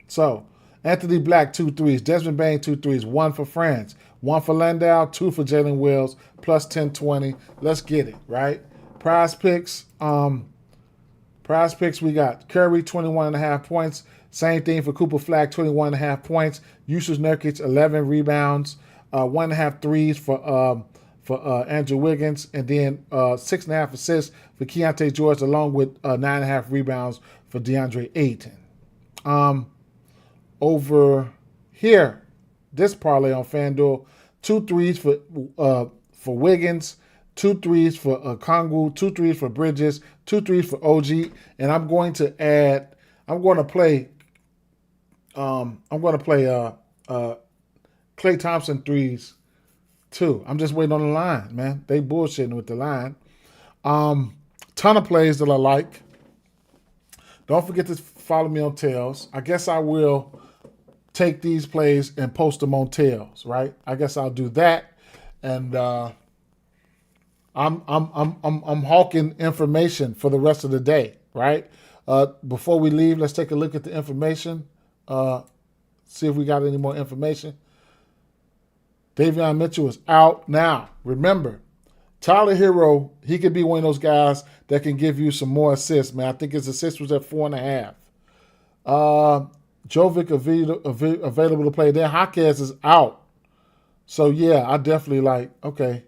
So, Anthony Black 2 threes. Desmond Bane 2 threes. 1 for Franz. 1 for Landau. 2 for Jalen Wells. Plus 1020. Let's get it, right? Prize picks. We got Curry 21.5 points. Same thing for Cooper Flag, 21.5 points. Yusuf Nurkic 11 rebounds. 1.5 threes for Andrew Wiggins, and then 6.5 assists for Keontae George, along with 9.5 rebounds for DeAndre Ayton. Over here, this parlay on FanDuel, 2 threes for Wiggins, 2 threes for Kongu, 2 threes for Bridges, 2 threes for OG, and I'm going to play Klay Thompson threes too. I'm just waiting on the line, man. They bullshitting with the line. Ton of plays that I like. Don't forget to follow me on Tails. I guess I will take these plays and post them on Tails, right? I guess I'll do that. And I'm hawking information for the rest of the day, right? Before we leave, let's take a look at the information. See if we got any more information. Davion Mitchell is out now. Remember, Tyler Hero, he could be one of those guys that can give you some more assists, man. I think his assist was at 4.5. Jovic available to play. Then Jaquez is out. So yeah, I definitely like. Okay,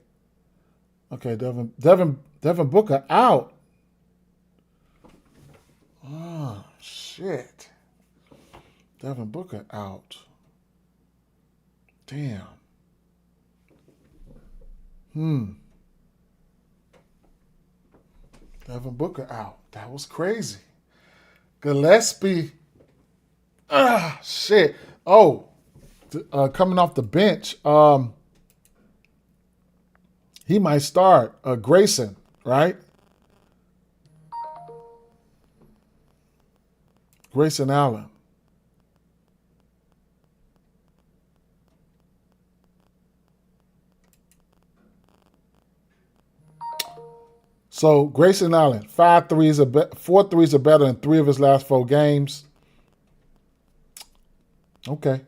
Devin Booker out. Oh shit, Devin Booker out. Damn. Devin Booker out. That was crazy. Gillespie. Shit. Oh, coming off the bench. He might start. Grayson, right? Grayson Allen. So Grayson Allen, 4 threes are better in 3 of his last 4 games. Okay.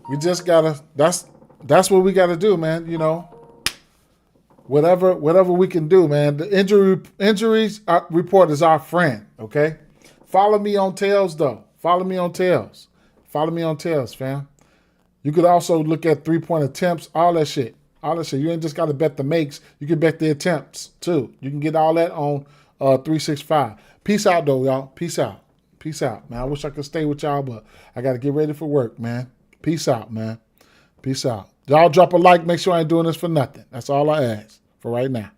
We just gotta. That's what we gotta do, man. You know, whatever we can do, man. The injuries report is our friend. Okay. Follow me on Tails though. Follow me on Tails, fam. You could also look at 3-point attempts, all that shit. You ain't just got to bet the makes. You can bet the attempts, too. You can get all that on 365. Peace out, though, y'all. Peace out, man. I wish I could stay with y'all, but I got to get ready for work, man. Peace out, man. Peace out. Y'all drop a like. Make sure I ain't doing this for nothing. That's all I ask for right now.